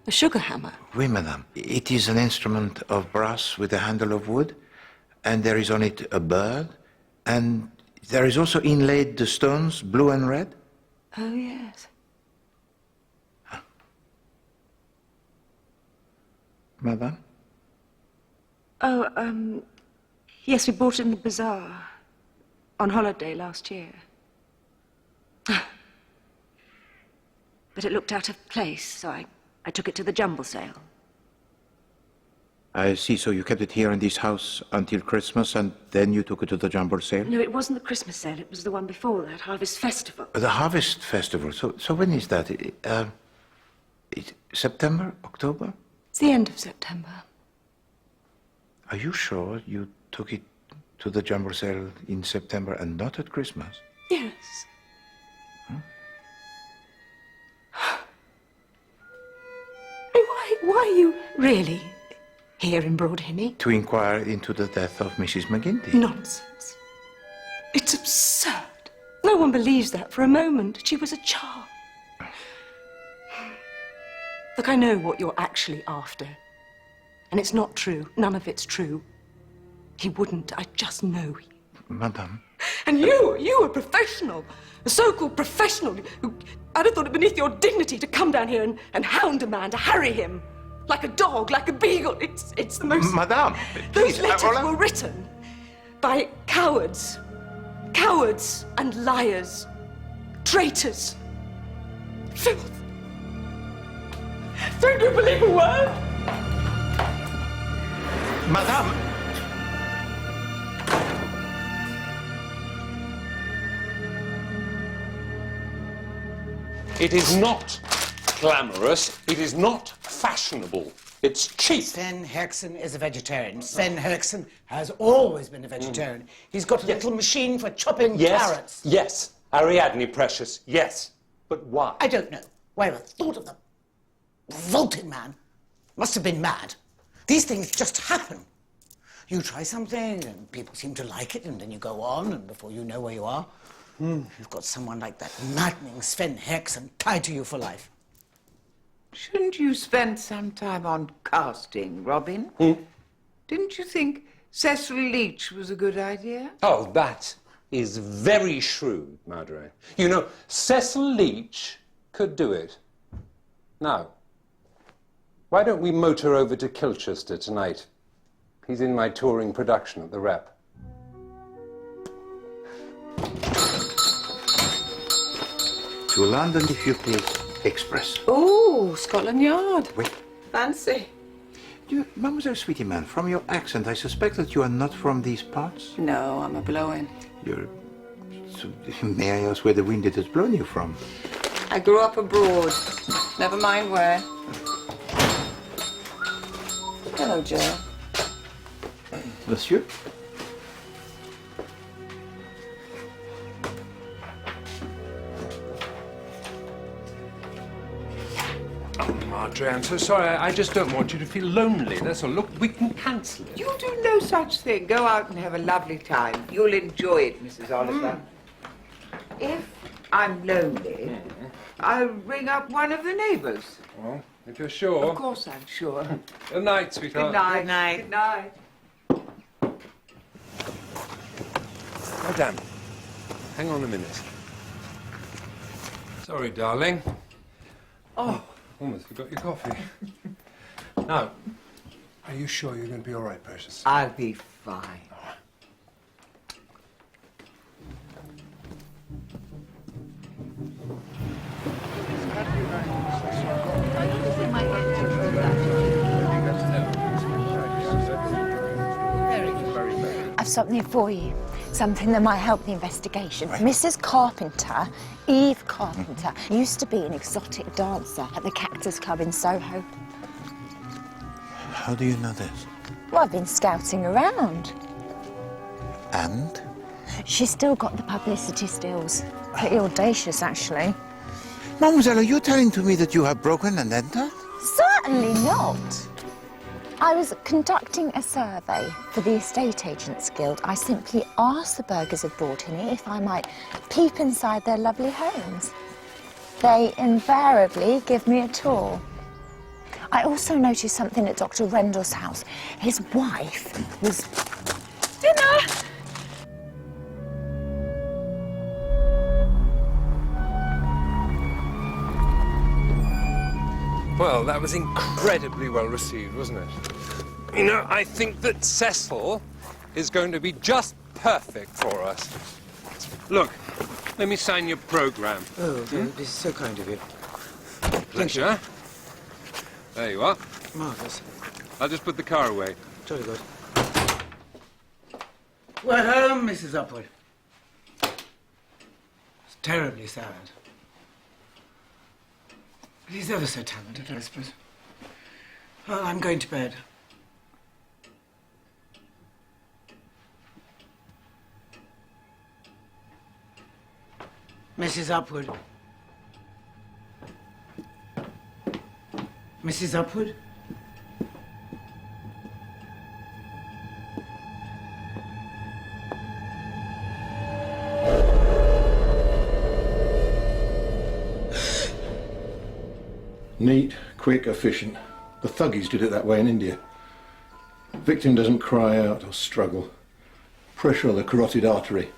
A sugar hammer? Oui, madame. It is an instrument of brass with a handle of wood, and there is on it a bird, and there is also inlaid the stones, blue and red. Oh, yes. Madame? Oh, yes, we bought it in the bazaar on holiday last year. But it looked out of place, so I took it to the jumble sale. I see, so you kept it here in this house until Christmas, and then you took it to the jumble sale? No, it wasn't the Christmas sale, it was the one before that, Harvest Festival. The Harvest Festival. So when is that? September? October? It's the end of September. Are you sure you took it to the jumble sale in September and not at Christmas? Yes. Why are you really here in Broadhemmy? To inquire into the death of Mrs. Mcginty. Nonsense. It's absurd. No one believes that for a moment. She was a child. Look, I know what you're actually after. And it's not true. None of it's true. He wouldn't. I just know. Madame. And you a professional, a so-called professional, who I'd have thought it beneath your dignity to come down here and hound a man, to harry him. Like a dog, like a beagle. It's the most... Madame, Those please, letters were written by cowards. Cowards and liars. Traitors. Filth. Don't you believe a word? Madame! It is not glamorous. It is not fashionable. It's cheap. Sven Herkson is a vegetarian. Sven Herkson has always been a vegetarian. He's got a little machine for chopping carrots. Yes. Ariadne, precious, yes. But why? I don't know. Why ever thought of the revolting man? Must have been mad. These things just happen. You try something, and people seem to like it, and then you go on, and before you know where you are, you've got someone like that maddening Sven Herkson tied to you for life. Shouldn't you spend some time on casting, Robin? Didn't you think Cecil Leach was a good idea? Oh, that is very shrewd, Madre. You know, Cecil Leach could do it. Now, why don't we motor over to Kilchester tonight? He's in my touring production at the Rep. To London, if you please. Express. Oh, Scotland Yard. Wait. Fancy. Mademoiselle Sweetie Man, from your accent, I suspect that you are not from these parts. No, I'm a blow-in. You're... So, may I ask where the wind it has blown you from? I grew up abroad. Never mind where. Hello, Joe. Monsieur? Marjorie, I'm so sorry. I just don't want you to feel lonely. That's all. Look, we can cancel it. You'll do no such thing. Go out and have a lovely time. You'll enjoy it, Mrs. Oliver. If I'm lonely, I'll ring up one of the neighbours. Well, if you're sure. Of course I'm sure. Good night, sweetheart. Good night. Good night. Good night. Madame, hang on a minute. Sorry, darling. Oh, almost forgot your coffee. Now, are you sure you're going to be all right, precious? I'll be fine. I've something for you. Something that might help the investigation. Mrs. Carpenter, Eve Carpenter, used to be an exotic dancer at the Cactus Club in Soho. How do you know this? Well, I've been scouting around. And? She's still got the publicity stills. Pretty audacious, actually. Mademoiselle, are you telling to me that you have broken and entered? Certainly not. I was conducting a survey for the Estate Agents Guild. I simply asked the burghers of Broadhilly if I might peep inside their lovely homes. They invariably give me a tour. I also noticed something at Dr. Rendell's house. His wife was... Dinner! Well, that was incredibly well received, wasn't it? You know, I think that Cecil is going to be just perfect for us. Look, let me sign your program. Oh, this is so kind of you. Pleasure. There you are. Marvellous. I'll just put the car away. Jolly good. We're home, Mrs. Upwood. It's terribly sad. But he's ever so talented, I suppose. Well, I'm going to bed. Mrs. Upwood. Mrs. Upwood? Neat, quick, efficient. The thuggies did it that way in India. Victim doesn't cry out or struggle. Pressure on the carotid artery.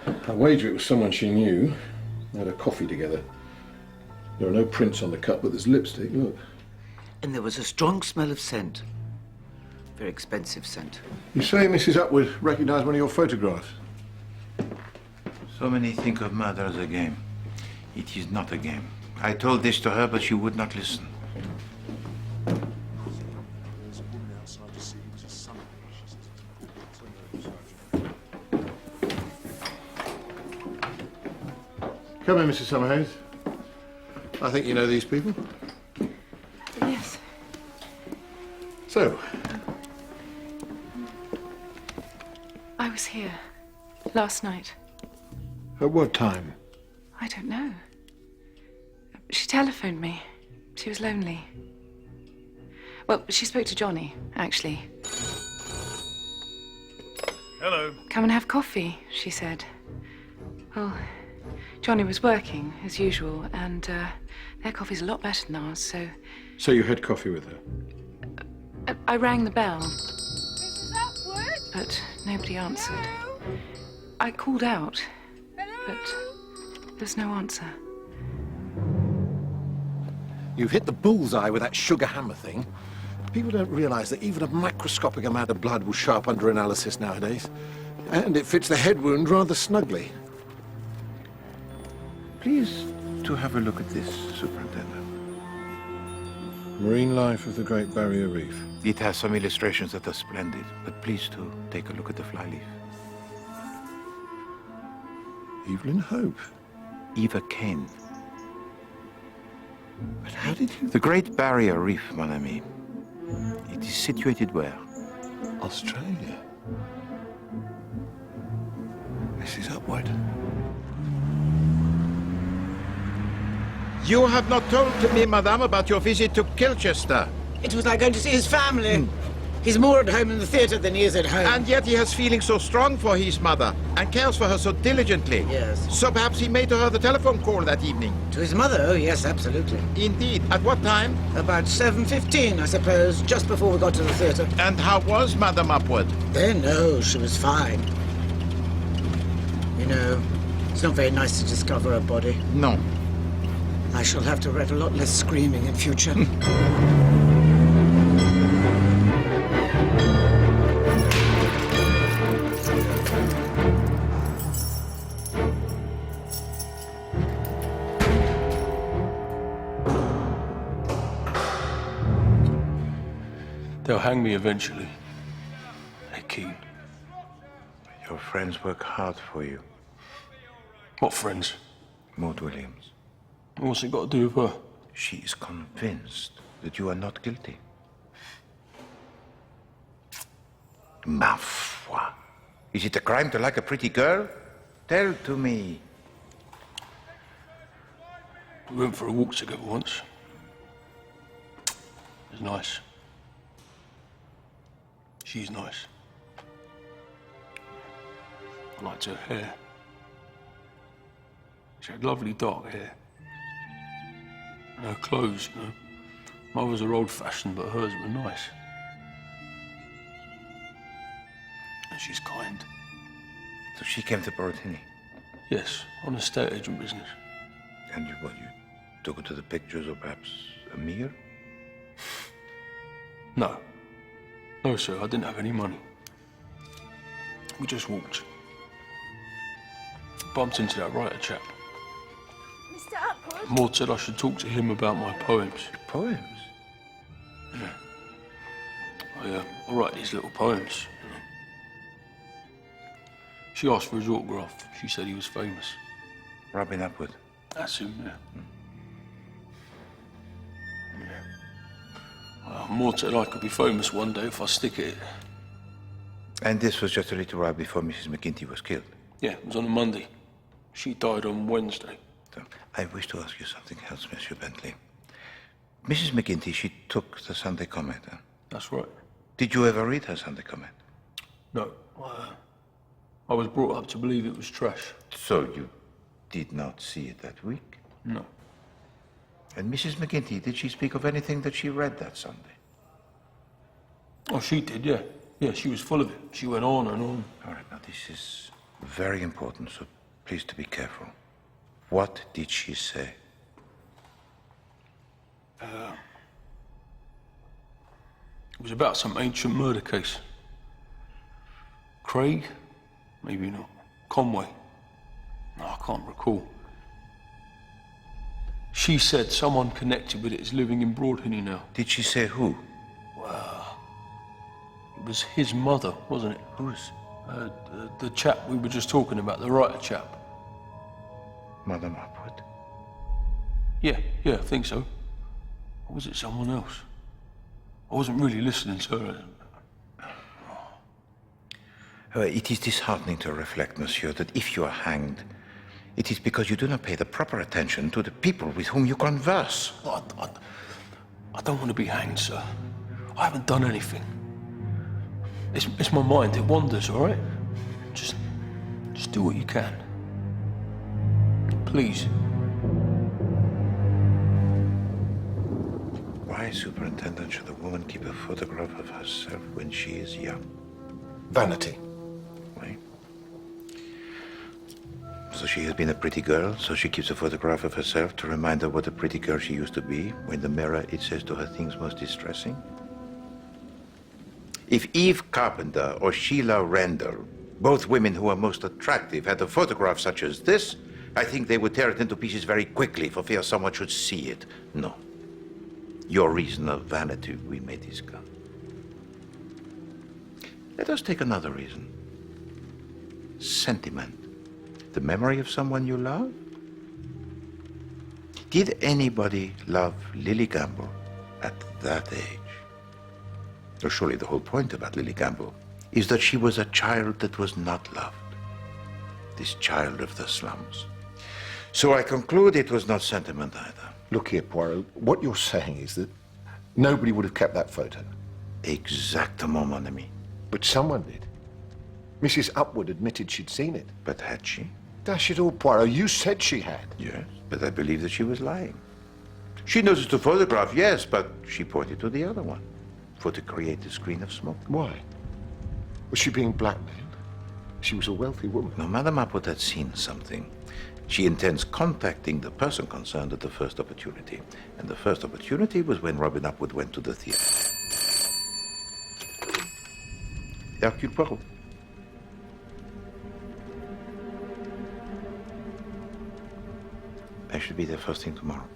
I wager it was someone she knew. They had a coffee together. There are no prints on the cup, but there's lipstick, look. And there was a strong smell of scent. Very expensive scent. You say Mrs. Upwood recognised one of your photographs? So many think of murder as a game. It is not a game. I told this to her, but she would not listen. Come in, Mrs. Summerhays. I think you know these people. Yes. So, I was here last night. at what time? I don't know. She telephoned me. She was lonely. Well, she spoke to Johnny, actually. Hello. Come and have coffee, she said. Well, Johnny was working, as usual, and their coffee's a lot better than ours, so... So you had coffee with her? I rang the bell. But nobody answered. I called out, but there's no answer. You've hit the bullseye with that sugar hammer thing. People don't realise that even a microscopic amount of blood will show up under analysis nowadays. And it fits the head wound rather snugly. Please to have a look at this, Superintendent. Marine life of the Great Barrier Reef. It has some illustrations that are splendid, but please to take a look at the flyleaf. Evelyn Hope. Eva Kane. But how did you... The Great Barrier Reef, mon ami. It is situated where? Australia. Mrs. Upwood. You have not told me, madame, about your visit to Kilchester. It was like going to see his family. He's more at home in the theatre than he is at home. And yet he has feelings so strong for his mother and cares for her so diligently. Yes. So perhaps he made to her the telephone call that evening. To his mother? Oh, yes, absolutely. Indeed. At what time? About 7:15, I suppose, just before we got to the theatre. And how was Madame Upwood? Then, no, she was fine. You know, it's not very nice to discover a body. No. I shall have to write a lot less screaming in future. They'll hang me eventually. They're keen. Your friends work hard for you. What friends? Maud Williams. What's it got to do with her? She is convinced that you are not guilty. Ma foi. Is it a crime to like a pretty girl? Tell to me. We went for a walk together once. It was nice. She's nice. I liked her hair. She had lovely dark hair. And her clothes, you know. Mother's are old-fashioned, but hers were nice. And she's kind. So she came to Borotini? Yes, on a estate agent business. And you took her to the pictures or perhaps a mirror? No. No, sir, I didn't have any money. We just walked. Bumped into that writer chap. Mr. Upwood? Maud said I should talk to him about my poems. Poems? Yeah. I write these little poems, you know. She asked for his autograph. She said he was famous. Robin Upwood? That's him, yeah. Well, Maud said I could be famous one day if I stick at it. And this was just a little while before Mrs. Mcginty was killed? Yeah, it was on a Monday. She died on Wednesday. So, I wish to ask you something else, Monsieur Bentley. Mrs. Mcginty, she took the Sunday Comment, huh? That's right. Did you ever read her Sunday Comment? No. I was brought up to believe it was trash. So you did not see it that week? No. And Mrs. Mcginty, did she speak of anything that she read that Sunday? Oh, she did, yeah. Yeah, she was full of it. She went on and on. All right, now this is very important, so please to be careful. What did she say? It was about some ancient murder case. Craig? Maybe not. Conway? No, I can't recall. She said someone connected with it is living in Broadhenny now. Did she say who? Well, it was his mother, wasn't it? Whose? The chap we were just talking about, the writer chap. Madame Upwood? Yeah, I think so. Or was it someone else? I wasn't really listening to her. It is disheartening to reflect, monsieur, that if you are hanged, it is because you do not pay the proper attention to the people with whom you converse. I don't want to be hanged, sir. I haven't done anything. It's my mind, it wanders, all right? Just do what you can. Please. Why, Superintendent, should a woman keep a photograph of herself when she is young? Vanity. Why? So she has been a pretty girl, so she keeps a photograph of herself to remind her what a pretty girl she used to be, when the mirror, it says to her things most distressing? If Eve Carpenter or Sheila Randall, both women who are most attractive, had a photograph such as this, I think they would tear it into pieces very quickly for fear someone should see it. No. Your reason of vanity we may discuss. Let us take another reason. Sentiment. The memory of someone you love? Did anybody love Lily Gamble at that age? Or surely the whole point about Lily Gamble is that she was a child that was not loved. This child of the slums. So I conclude it was not sentiment either. Look here, Poirot. What you're saying is that nobody would have kept that photo. Exactement, mon ami. But someone did. Mrs. Upwood admitted she'd seen it. But had she? Dash it all, Poirot. You said she had. Yes, but I believe that she was lying. She noticed the photograph, yes, but she pointed to the other one. For to create a screen of smoke. Why? Was she being blackmailed? She was a wealthy woman. No, Madame Upwood had seen something. She intends contacting the person concerned at the first opportunity. And the first opportunity was when Robin Upwood went to the theater. Hercule Poirot. I should be there first thing tomorrow.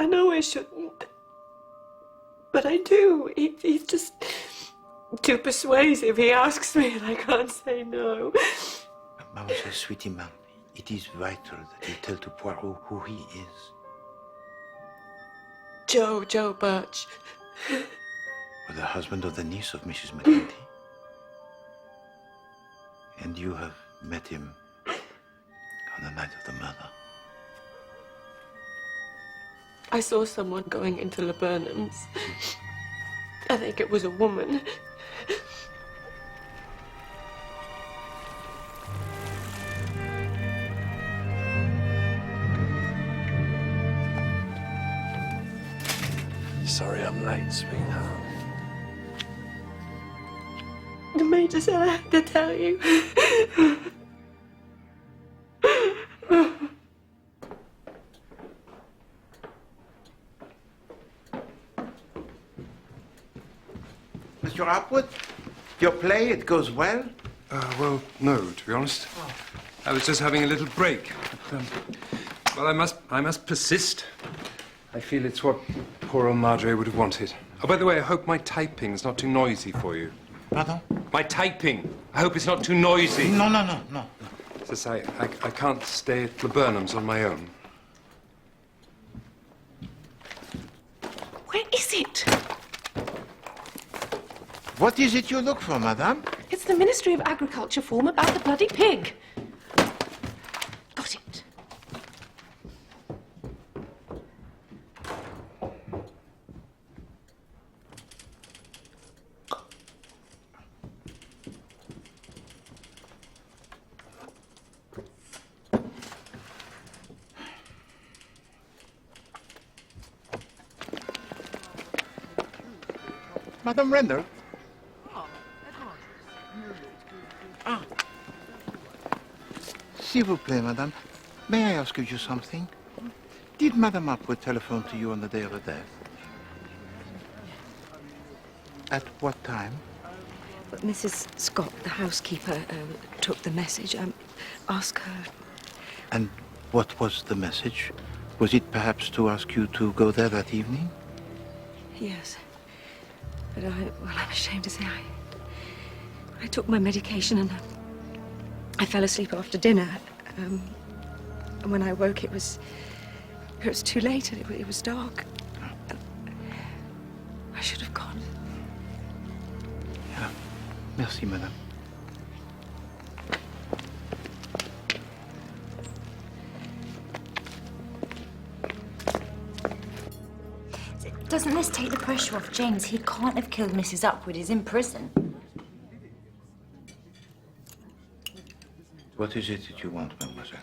I know I shouldn't. But I do. He's just too persuasive. He asks me and I can't say no. Mademoiselle, sweetie, ma'am, it is vital that you tell to Poirot who he is. Joe Birch. Or the husband of the niece of Mrs. Mcginty. And you have met him on the night of the murder. I saw someone going into Laburnum's. I think it was a woman. Sorry I'm late, sweetheart. The Major said I had to tell you. Mr. Upwood, your play, it goes well? Well, no, to be honest. I was just having a little break. But, well, I must persist. I feel it's what poor old Marjorie would have wanted. Oh, by the way, I hope my typing's not too noisy for you. Pardon? My typing. I hope it's not too noisy. No. Just I can't stay at Laburnum's on my own. Where is it? What is it you look for, madame? It's the Ministry of Agriculture form about the bloody pig. Got it. Madame Render? S'il vous plaît, madame, may I ask you something? Did Madame Upwood telephone to you on the day of her death? At what time? Mrs. Scott, the housekeeper, took the message. Ask her. And what was the message? Was it perhaps to ask you to go there that evening? Yes. But I'm ashamed to say I took my medication and I fell asleep after dinner. And when I woke, it was too late and it was dark. I should have gone. Yeah. Merci, madame. Doesn't this take the pressure off James? He can't have killed Mrs. Upwood. He's in prison. What is it that you want, mademoiselle?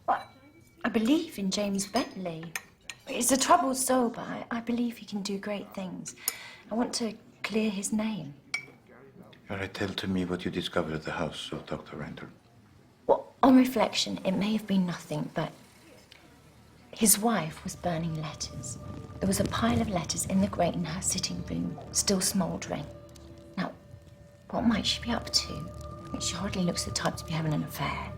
Well, I believe in James Bentley. He's a troubled soul, but I believe he can do great things. I want to clear his name. All right, tell to me what you discovered at the house of Dr. Randall. Well, on reflection, it may have been nothing, but his wife was burning letters. There was a pile of letters in the grate in her sitting room, still smouldering. Now, what might she be up to? I mean, she hardly looks the type to be having an affair.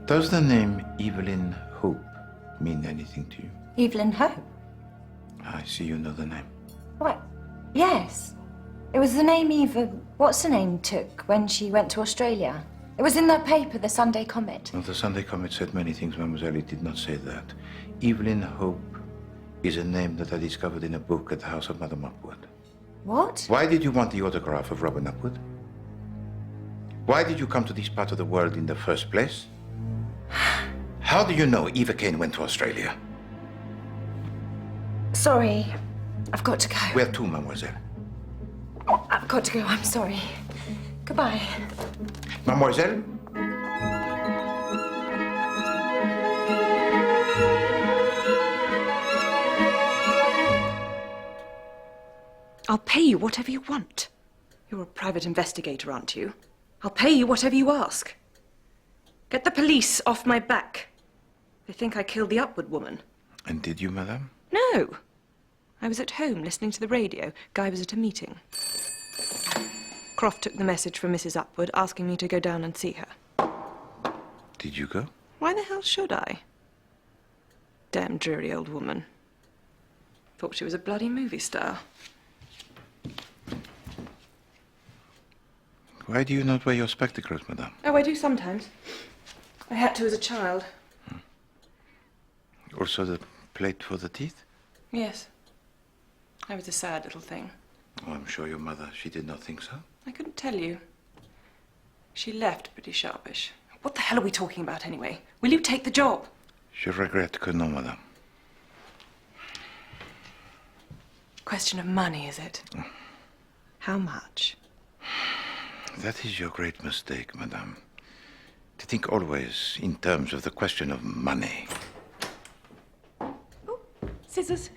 Does the name Evelyn Hope mean anything to you? Evelyn Hope? I see you know the name. What? Yes. It was the name Eva, what's her name, took when she went to Australia. It was in the paper, the Sunday Comet. Well, the Sunday Comet said many things, mademoiselle. It did not say that. Evelyn Hope is a name that I discovered in a book at the house of Madame Upwood. What? Why did you want the autograph of Robin Upwood? Why did you come to this part of the world in the first place? How do you know Eva Kane went to Australia? Sorry, I've got to go. Where to, mademoiselle? I've got to go, I'm sorry. Goodbye. Mademoiselle? I'll pay you whatever you want. You're a private investigator, aren't you? I'll pay you whatever you ask. Get the police off my back. They think I killed the Upwood woman. And did you, madame? No. I was at home listening to the radio. Guy was at a meeting. Croft took the message from Mrs. Upwood asking me to go down and see her. Did you go? Why the hell should I? Damn dreary old woman. Thought she was a bloody movie star. Why do you not wear your spectacles, madame? Oh, I do sometimes. I had to as a child. Also the plate for the teeth? Yes. I was a sad little thing. Oh, I'm sure your mother, she did not think so. I couldn't tell you. She left pretty sharpish. What the hell are we talking about anyway? Will you take the job? Je regrette que non, madame. Question of money, is it? How much? That is your great mistake, madame. To think always in terms of the question of money. Scissors.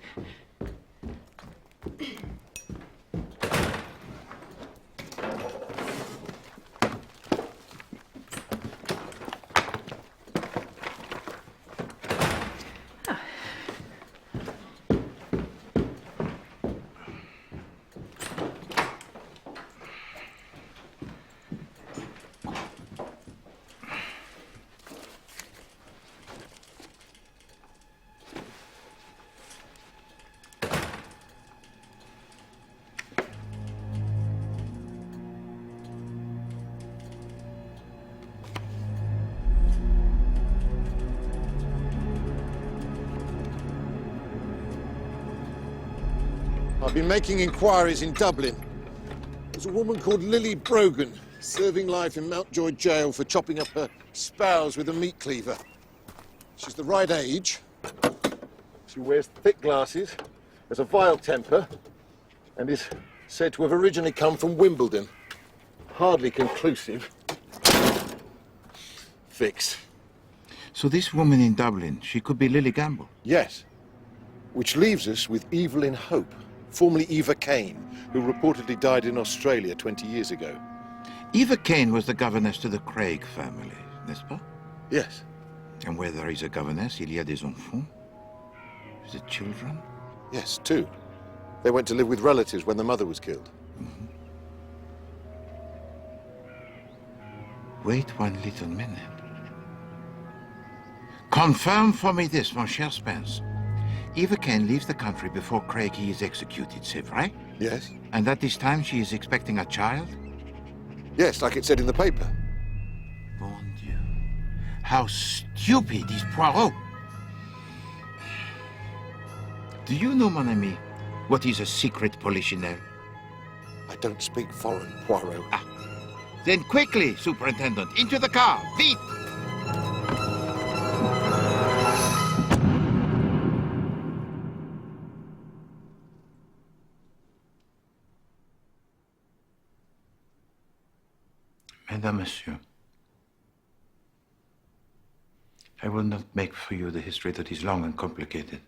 I've been making inquiries in Dublin. There's a woman called Lily Brogan, serving life in Mountjoy jail for chopping up her spouse with a meat cleaver. She's the right age. She wears thick glasses, has a vile temper, and is said to have originally come from Wimbledon. Hardly conclusive. Fix. So this woman in Dublin, she could be Lily Gamble? Yes. Which leaves us with Evelyn Hope, formerly Eva Kane, who reportedly died in Australia 20 years ago. Eva Kane was the governess to the Craig family, n'est-ce pas? Yes. And where there is a governess, il y a des enfants? Is it children? Yes, two. They went to live with relatives when the mother was killed. Mm-hmm. Wait one little minute. Confirm for me this, mon cher Spence. Eva Kane leaves the country before Craig he is executed, c'est vrai? Yes. And at this time she is expecting a child? Yes, like it said in the paper. Bon Dieu. How stupid is Poirot! Do you know, mon ami, what is a secret polichinelle? I don't speak foreign, Poirot. Ah. Then quickly, Superintendent, into the car, vite! Mesdames, Messieurs, I will not make for you the history that is long and complicated.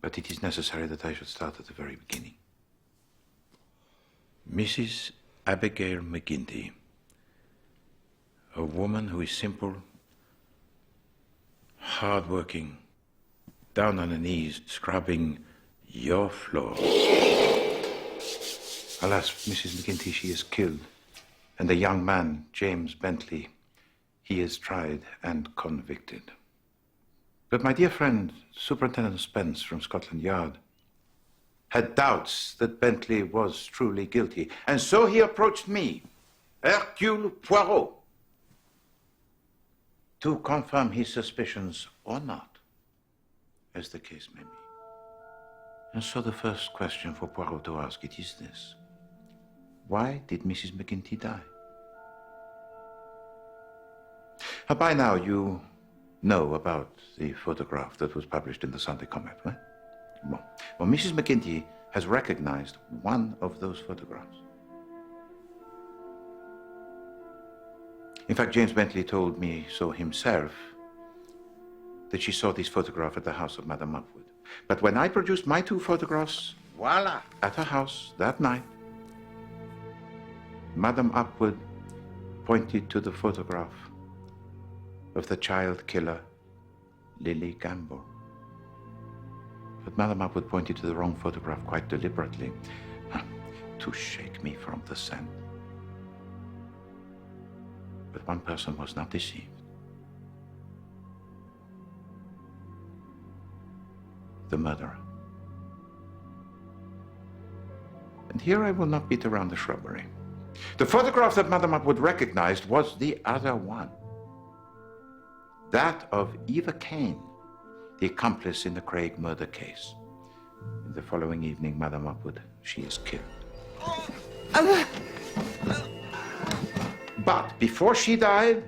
But it is necessary that I should start at the very beginning. Mrs. Abigail Mcginty, a woman who is simple, hard-working, down on her knees, scrubbing your floor. Alas, Mrs. Mcginty, she is killed. And the young man, James Bentley, he is tried and convicted. But my dear friend, Superintendent Spence from Scotland Yard, had doubts that Bentley was truly guilty. And so he approached me, Hercule Poirot, to confirm his suspicions or not, as the case may be. And so the first question for Poirot to ask it is this. Why did Mrs. Mcginty die? By now you know about the photograph that was published in the Sunday Comet, right? Well, Mrs. Mcginty has recognized one of those photographs. In fact, James Bentley told me so himself that she saw this photograph at the house of Madame Upwood. But when I produced my two photographs, voila, at her house that night, Madame Upwood pointed to the photograph of the child killer, Lily Gamble. But Madame Upwood pointed to the wrong photograph quite deliberately, to shake me from the scent. But one person was not deceived. The murderer. And here I will not beat around the shrubbery. The photograph that Madame Upwood recognized was the other one. That of Eva Kane, the accomplice in the Craig murder case. In the following evening, Madame Upwood, she is killed. But before she died,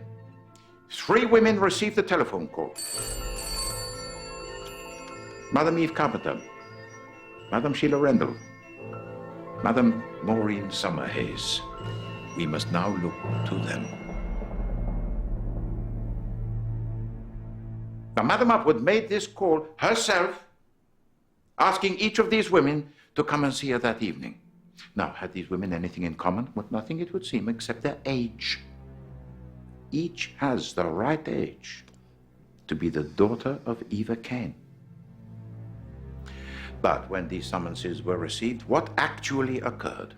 3 women received a telephone call. Madame Eve Carpenter, Madame Sheila Rendell, Madame Maureen Summerhays. We must now look to them. Now, Madame Upwood made this call herself, asking each of these women to come and see her that evening. Now, had these women anything in common? Well, nothing, it would seem, except their age. Each has the right age to be the daughter of Eva Kane. But when these summonses were received, what actually occurred?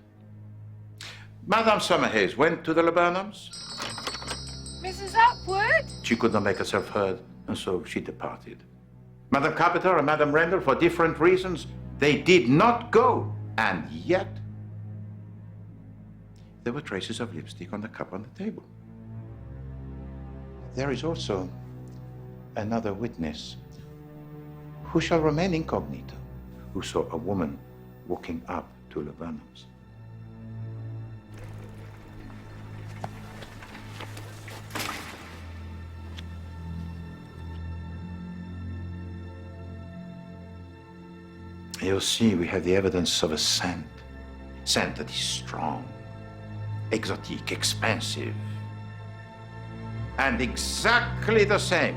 Madame Summerhays went to the Laburnums. Mrs. Upwood? She could not make herself heard, and so she departed. Madame Carpenter and Madame Rendell, for different reasons, they did not go. And yet, there were traces of lipstick on the cup on the table. There is also another witness who shall remain incognito, who saw a woman walking up to Laburnums. You'll see we have the evidence of a scent. Scent that is strong, exotic, expensive, and exactly the same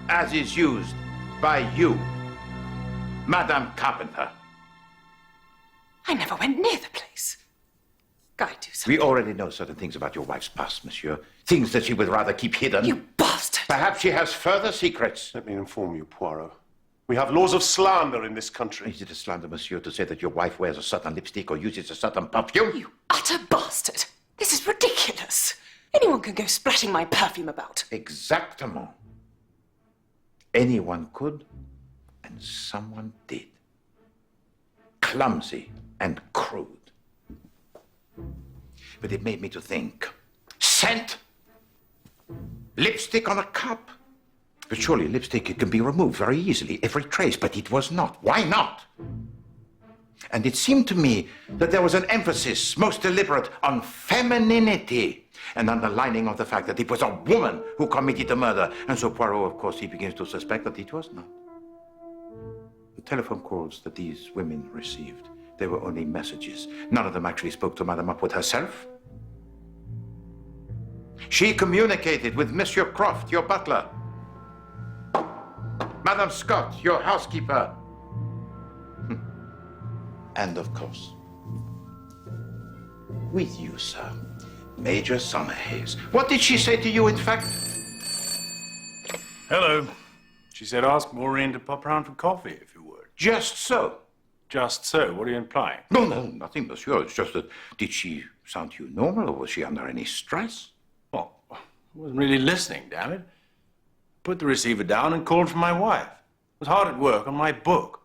as is used by you, Madame Carpenter. I never went near the place. Guy, do something. We already know certain things about your wife's past, monsieur. Things that she would rather keep hidden. You bastard! Perhaps she has further secrets. Let me inform you, Poirot. We have laws of slander in this country. Is it a slander, monsieur, to say that your wife wears a certain lipstick or uses a certain perfume? You utter bastard! This is ridiculous. Anyone can go splashing my perfume about. Exactement. Anyone could, and someone did. Clumsy and crude. But it made me to think. Scent? Lipstick on a cup? But surely lipstick, it can be removed very easily, every trace, but it was not. Why not? And it seemed to me that there was an emphasis, most deliberate, on femininity, an underlining of the fact that it was a woman who committed the murder. And so Poirot, of course, he begins to suspect that it was not. The telephone calls that these women received, they were only messages. None of them actually spoke to Madame Upwood herself. She communicated with Monsieur Croft, your butler, Madame Scott, your housekeeper. And of course, with you, sir, Major Summerhays. What did she say to you, in fact? Hello. She said ask Maureen to pop round for coffee, if you would. Just so. Just so? What are you implying? No, nothing, monsieur. It's just that, did she sound to you normal, or was she under any stress? Well, I wasn't really listening, damn it. Put the receiver down and called for my wife. I was hard at work on my book.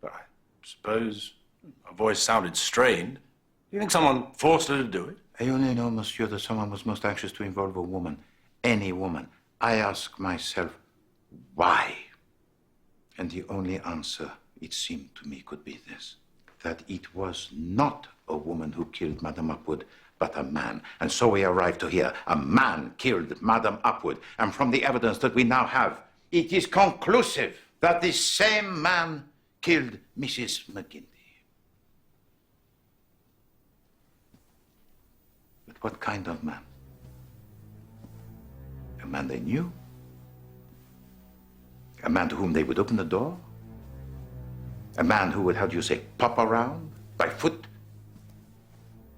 But I suppose her voice sounded strained. Do you think someone forced her to do it? I only know, monsieur, that someone was most anxious to involve a woman. Any woman. I ask myself, why? And the only answer, it seemed to me, could be this. That it was not a woman who killed Madame Upwood, but a man. And so we arrived to here. A man killed Madame Upwood. And from the evidence that we now have, it is conclusive that this same man killed Mrs. Mcginty. But what kind of man? A man they knew? A man to whom they would open the door? A man who would, how do you say, pop around? By foot?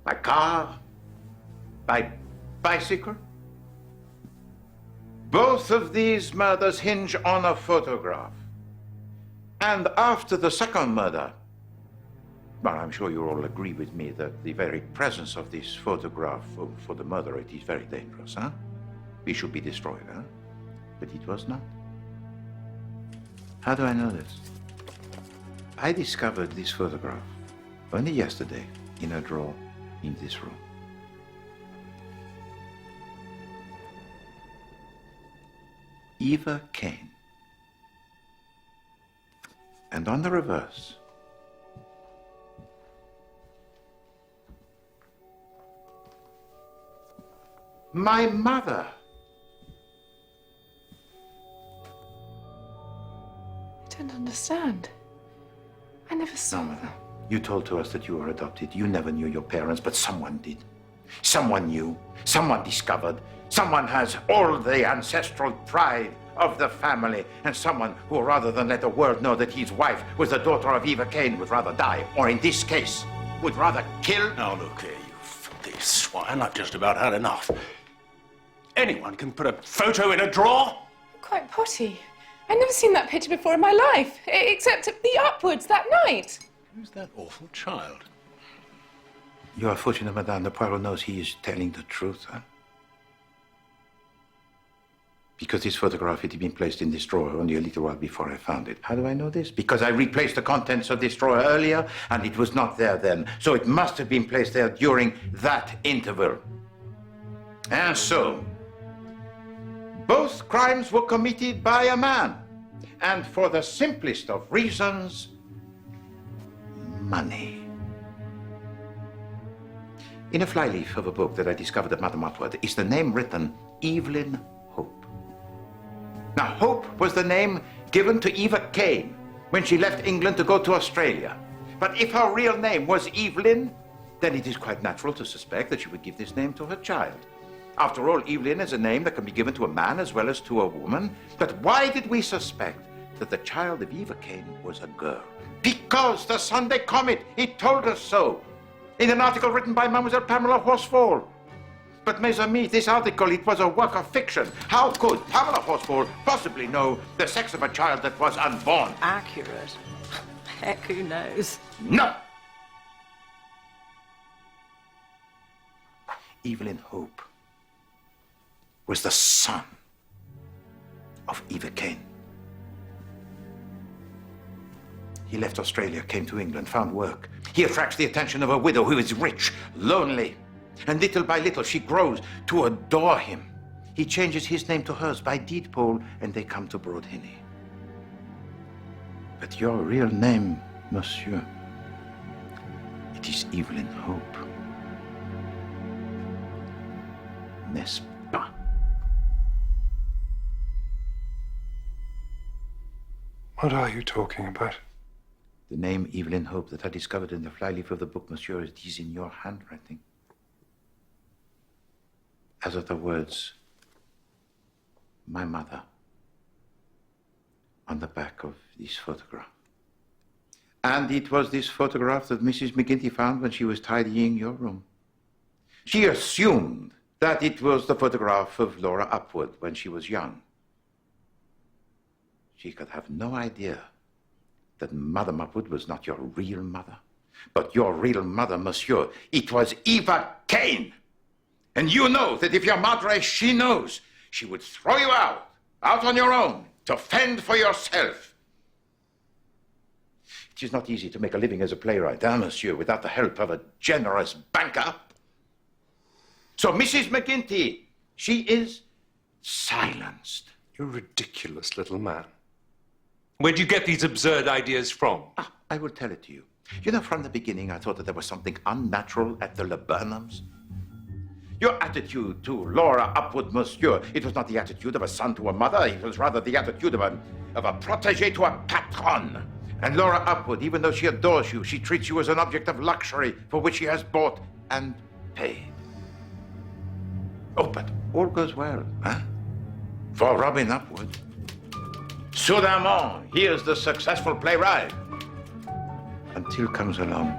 By car? By bicycle? Both of these murders hinge on a photograph. And after the second murder, Well, I'm sure you all agree with me that the very presence of this photograph for the murderer, it is very dangerous, huh? It should be destroyed, huh? But it was not. How do I know this? I discovered this photograph only yesterday in a drawer in this room. Eva Kane. And on the reverse, my mother. I don't understand. I never saw them. You told to us that you were adopted. You never knew your parents, but someone did. Someone knew, someone discovered, someone has all the ancestral pride of the family, and someone who, rather than let the world know that his wife was the daughter of Eva Kane, would rather die, or in this case, would rather kill. Now look here, you filthy swine, I've just about had enough. Anyone can put a photo in a drawer? Quite potty. I'd never seen that picture before in my life, except at the Upwards that night. Who's that awful child? You are fortunate, madame. The Poirot knows he is telling the truth, huh? Because this photograph had been placed in this drawer only a little while before I found it. How do I know this? Because I replaced the contents of this drawer earlier, and it was not there then. So it must have been placed there during that interval. And so, both crimes were committed by a man. And for the simplest of reasons, money. In a flyleaf of a book that I discovered at Madame Atwood is the name written Evelyn Hope. Now, Hope was the name given to Eva Kane when she left England to go to Australia. But if her real name was Evelyn, then it is quite natural to suspect that she would give this name to her child. After all, Evelyn is a name that can be given to a man as well as to a woman. But why did we suspect that the child of Eva Kane was a girl? Because the Sunday Comet, it told us so. In an article written by Mademoiselle Pamela Horsfall. But, mes amis, this article, it was a work of fiction. How could Pamela Horsfall possibly know the sex of a child that was unborn? Accurate. Heck, who knows? No! Evelyn Hope was the son of Eva Kane. He left Australia, came to England, found work. He attracts the attention of a widow who is rich, lonely. And little by little, she grows to adore him. He changes his name to hers by deed poll, and they come to Broadhenny. But your real name, monsieur, it is Evelyn Hope. N'est-ce pas? What are you talking about? The name Evelyn Hope that I discovered in the flyleaf of the book, monsieur, it is in your handwriting. As are the words, my mother, on the back of this photograph. And it was this photograph that Mrs. Mcginty found when she was tidying your room. She assumed that it was the photograph of Laura Upwood when she was young. She could have no idea that Madame Upwood was not your real mother. But your real mother, monsieur, it was Eva Kane. And you know that if your madre, she knows, she would throw you out on your own, to fend for yourself. It is not easy to make a living as a playwright, monsieur, without the help of a generous banker. So Mrs. Mcginty, she is silenced. You ridiculous little man. Where do you get these absurd ideas from? I will tell it to you. You know, from the beginning, I thought that there was something unnatural at the Laburnums. Your attitude to Laura Upwood, monsieur, it was not the attitude of a son to a mother. It was rather the attitude of a protégé to a patron. And Laura Upwood, even though she adores you, she treats you as an object of luxury for which she has bought and paid. Oh, but all goes well, huh? For Robin Upwood. Soudainement, here's the successful playwright. Until comes along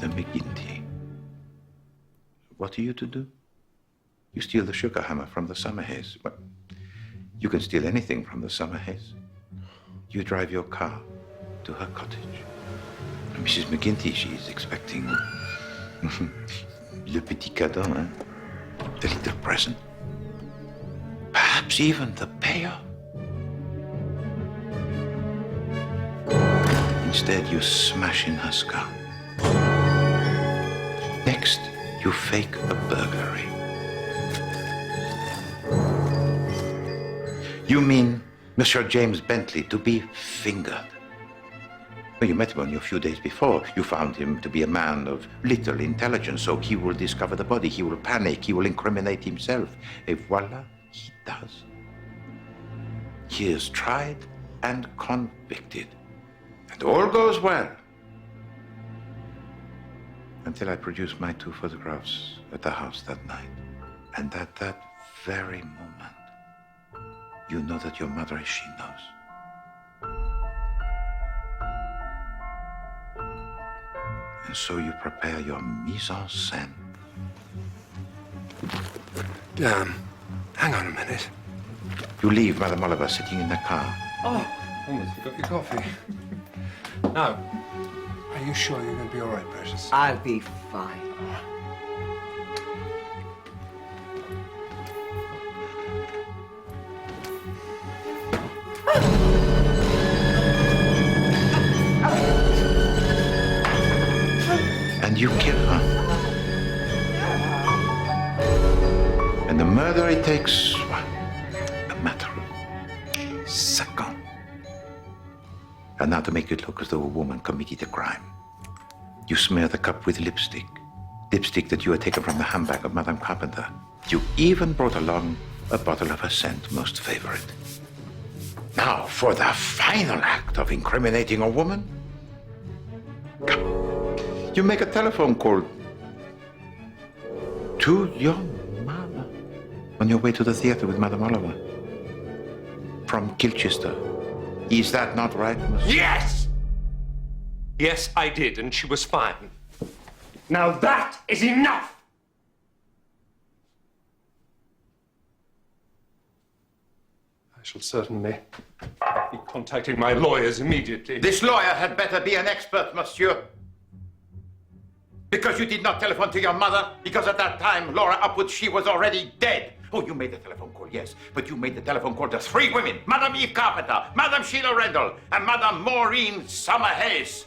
the Mcginty. What are you to do? You steal the sugar hammer from the summer haze. Well, you can steal anything from the summer haze. You drive your car to her cottage. Mrs. Mcginty, she is expecting le petit cadeau, hein? The little present. Perhaps even the payoff. Instead, you smash in her skull. Next, you fake a burglary. You mean Monsieur James Bentley to be fingered. Well, you met him only a few days before. You found him to be a man of little intelligence, so he will discover the body, he will panic, he will incriminate himself. Et voila, he does. He is tried and convicted. And all goes well. Until I produce my 2 photographs at the house that night. And at that very moment, you know that your mother, as she knows. And so you prepare your mise en scène. Damn. Hang on a minute. You leave Madame Oliver sitting in the car. Oh, almost forgot your coffee. Now, are you sure you're going to be all right, Precious? I'll be fine. And you kill her. And the murder, it takes a matter of seconds. And now to make it look as though a woman committed a crime, you smear the cup with lipstick. Lipstick that you had taken from the handbag of Madame Carpenter. You even brought along a bottle of her scent, most favorite. Now, for the final act of incriminating a woman, you make a telephone call to your mother on your way to the theater with Madame Oliver from Kilchester. Is that not right, Monsieur? Yes! Yes, I did, and she was fine. Now that is enough! I shall certainly be contacting my lawyers immediately. This lawyer had better be an expert, monsieur. Because you did not telephone to your mother, because at that time, Laura Upwood, she was already dead. Oh, you made the telephone call, yes, but you made the telephone call to 3 women. Madame Eve Carpenter, Madame Sheila Rendell, and Madame Maureen Summerhays.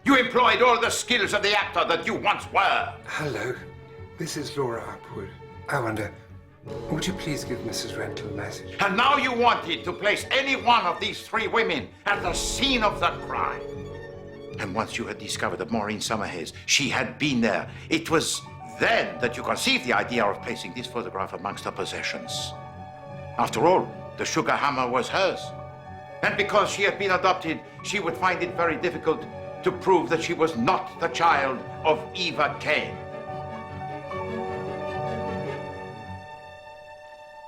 You employed all the skills of the actor that you once were. Hello, this is Laura Upwood. I wonder, would you please give Mrs. Rendell a message? And now you wanted to place any one of these 3 women at the scene of the crime. And once you had discovered that Maureen Summerhays, she had been there, it was then that you conceived the idea of placing this photograph amongst her possessions. After all, the sugar hammer was hers. And because she had been adopted, she would find it very difficult to prove that she was not the child of Eva Kane.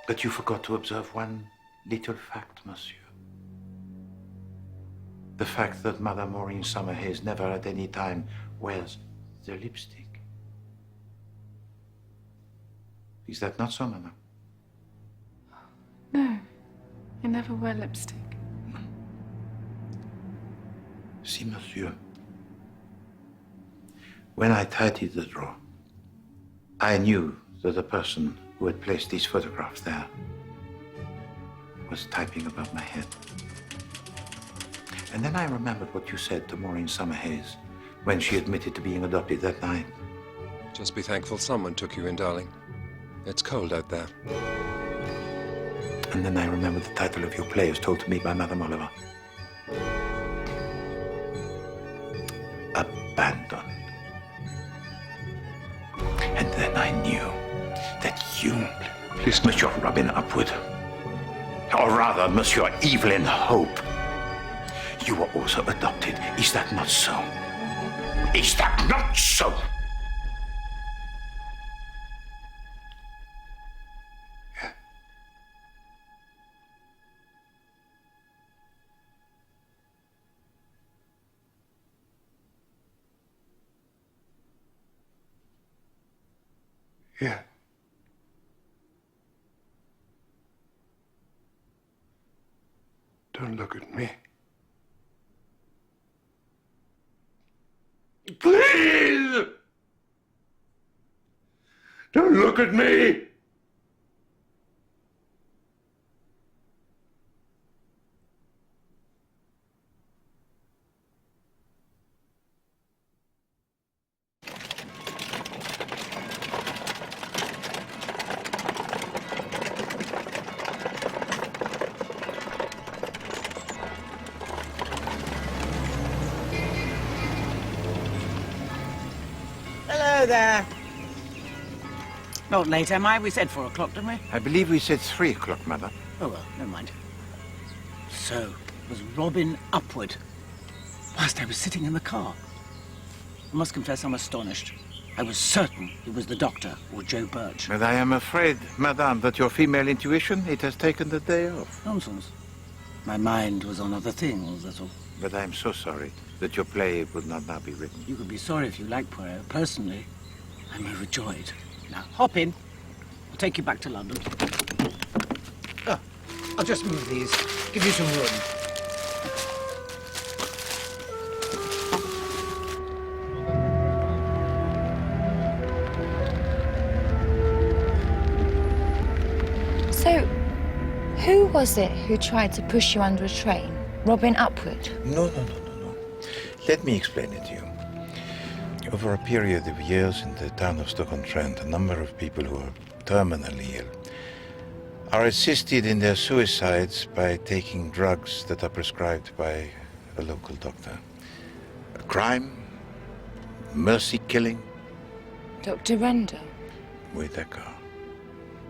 But you forgot to observe one little fact, monsieur. The fact that Madame Maureen Summerhays never at any time wears the lipstick. Is that not so, Madame? No, I never wear lipstick. See, monsieur. When I tidied the drawer, I knew that the person who had placed these photographs there was typing above my head. And then I remembered what you said to Maureen Summerhays when she admitted to being adopted that night. Just be thankful someone took you in, darling. It's cold out there. And then I remembered the title of your play as told to me by Madame Oliver. Abandoned. And then I knew that you, Monsieur Robin Upwood, or rather, Monsieur Evelyn Hope, you were also adopted. Is that not so? Is that not so? Yeah. Don't look at me. Please! Don't look at me! Hello there. Not late, am I? We said 4 o'clock, didn't we? I believe we said 3 o'clock, madam. Oh, well, never mind. So, was Robin upward whilst I was sitting in the car? I must confess I'm astonished. I was certain it was the doctor or Joe Birch. But I am afraid, madame, that your female intuition, it has taken the day off. Nonsense. My mind was on other things, that's all. But I am so sorry that your play would not now be written. You could be sorry if you like, Poirot. Personally, I'm overjoyed. Now, hop in. I'll take you back to London. Oh, I'll just move these. Give you some room. So, who was it who tried to push you under a train? Robin Upward? No. Let me explain it to you. Over a period of years in the town of Stoke-on-Trent, a number of people who are terminally ill are assisted in their suicides by taking drugs that are prescribed by a local doctor. A crime, mercy killing. Dr. Rendell? Oui, d'accord.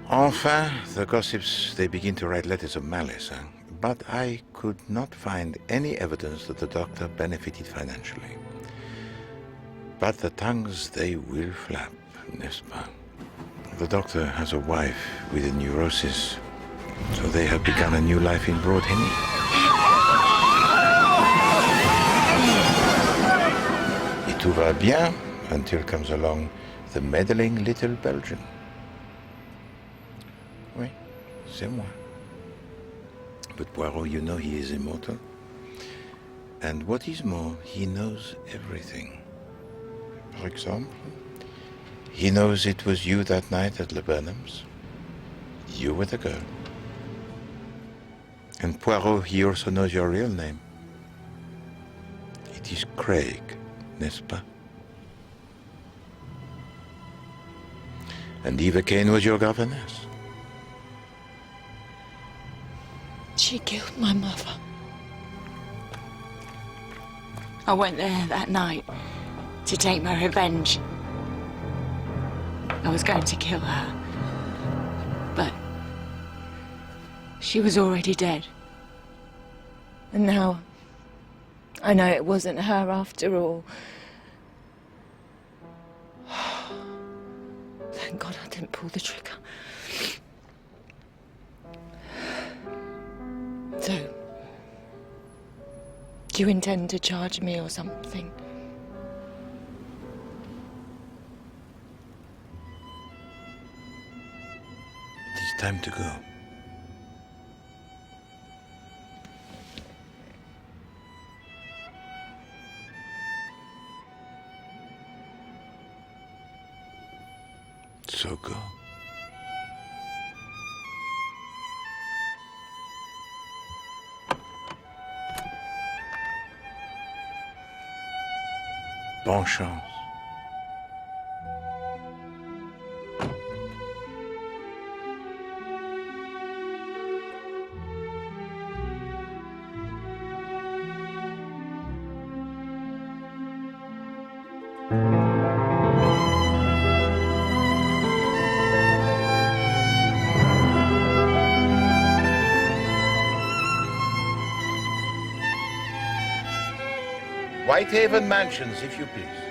Enfin, the gossips, they begin to write letters of malice, hein? But I could not find any evidence that the doctor benefited financially. But the tongues, they will flap, n'est-ce pas? The doctor has a wife with a neurosis, so they have begun a new life in Broad Henny. Et tout va bien until comes along the meddling little Belgian. Oui, c'est moi. But Poirot, you know he is immortal. And what is more, he knows everything. For example, he knows it was you that night at Le Burnham's. You were the girl. And Poirot, he also knows your real name. It is Craig, n'est-ce pas? And Eva Kane was your governess. She killed my mother. I went there that night to take my revenge. I was going to kill her, but she was already dead. And now I know it wasn't her after all. Thank God I didn't pull the trigger. So, do you intend to charge me or something? It is time to go. So go. Bonne chance. Whitehaven Mansions, if you please.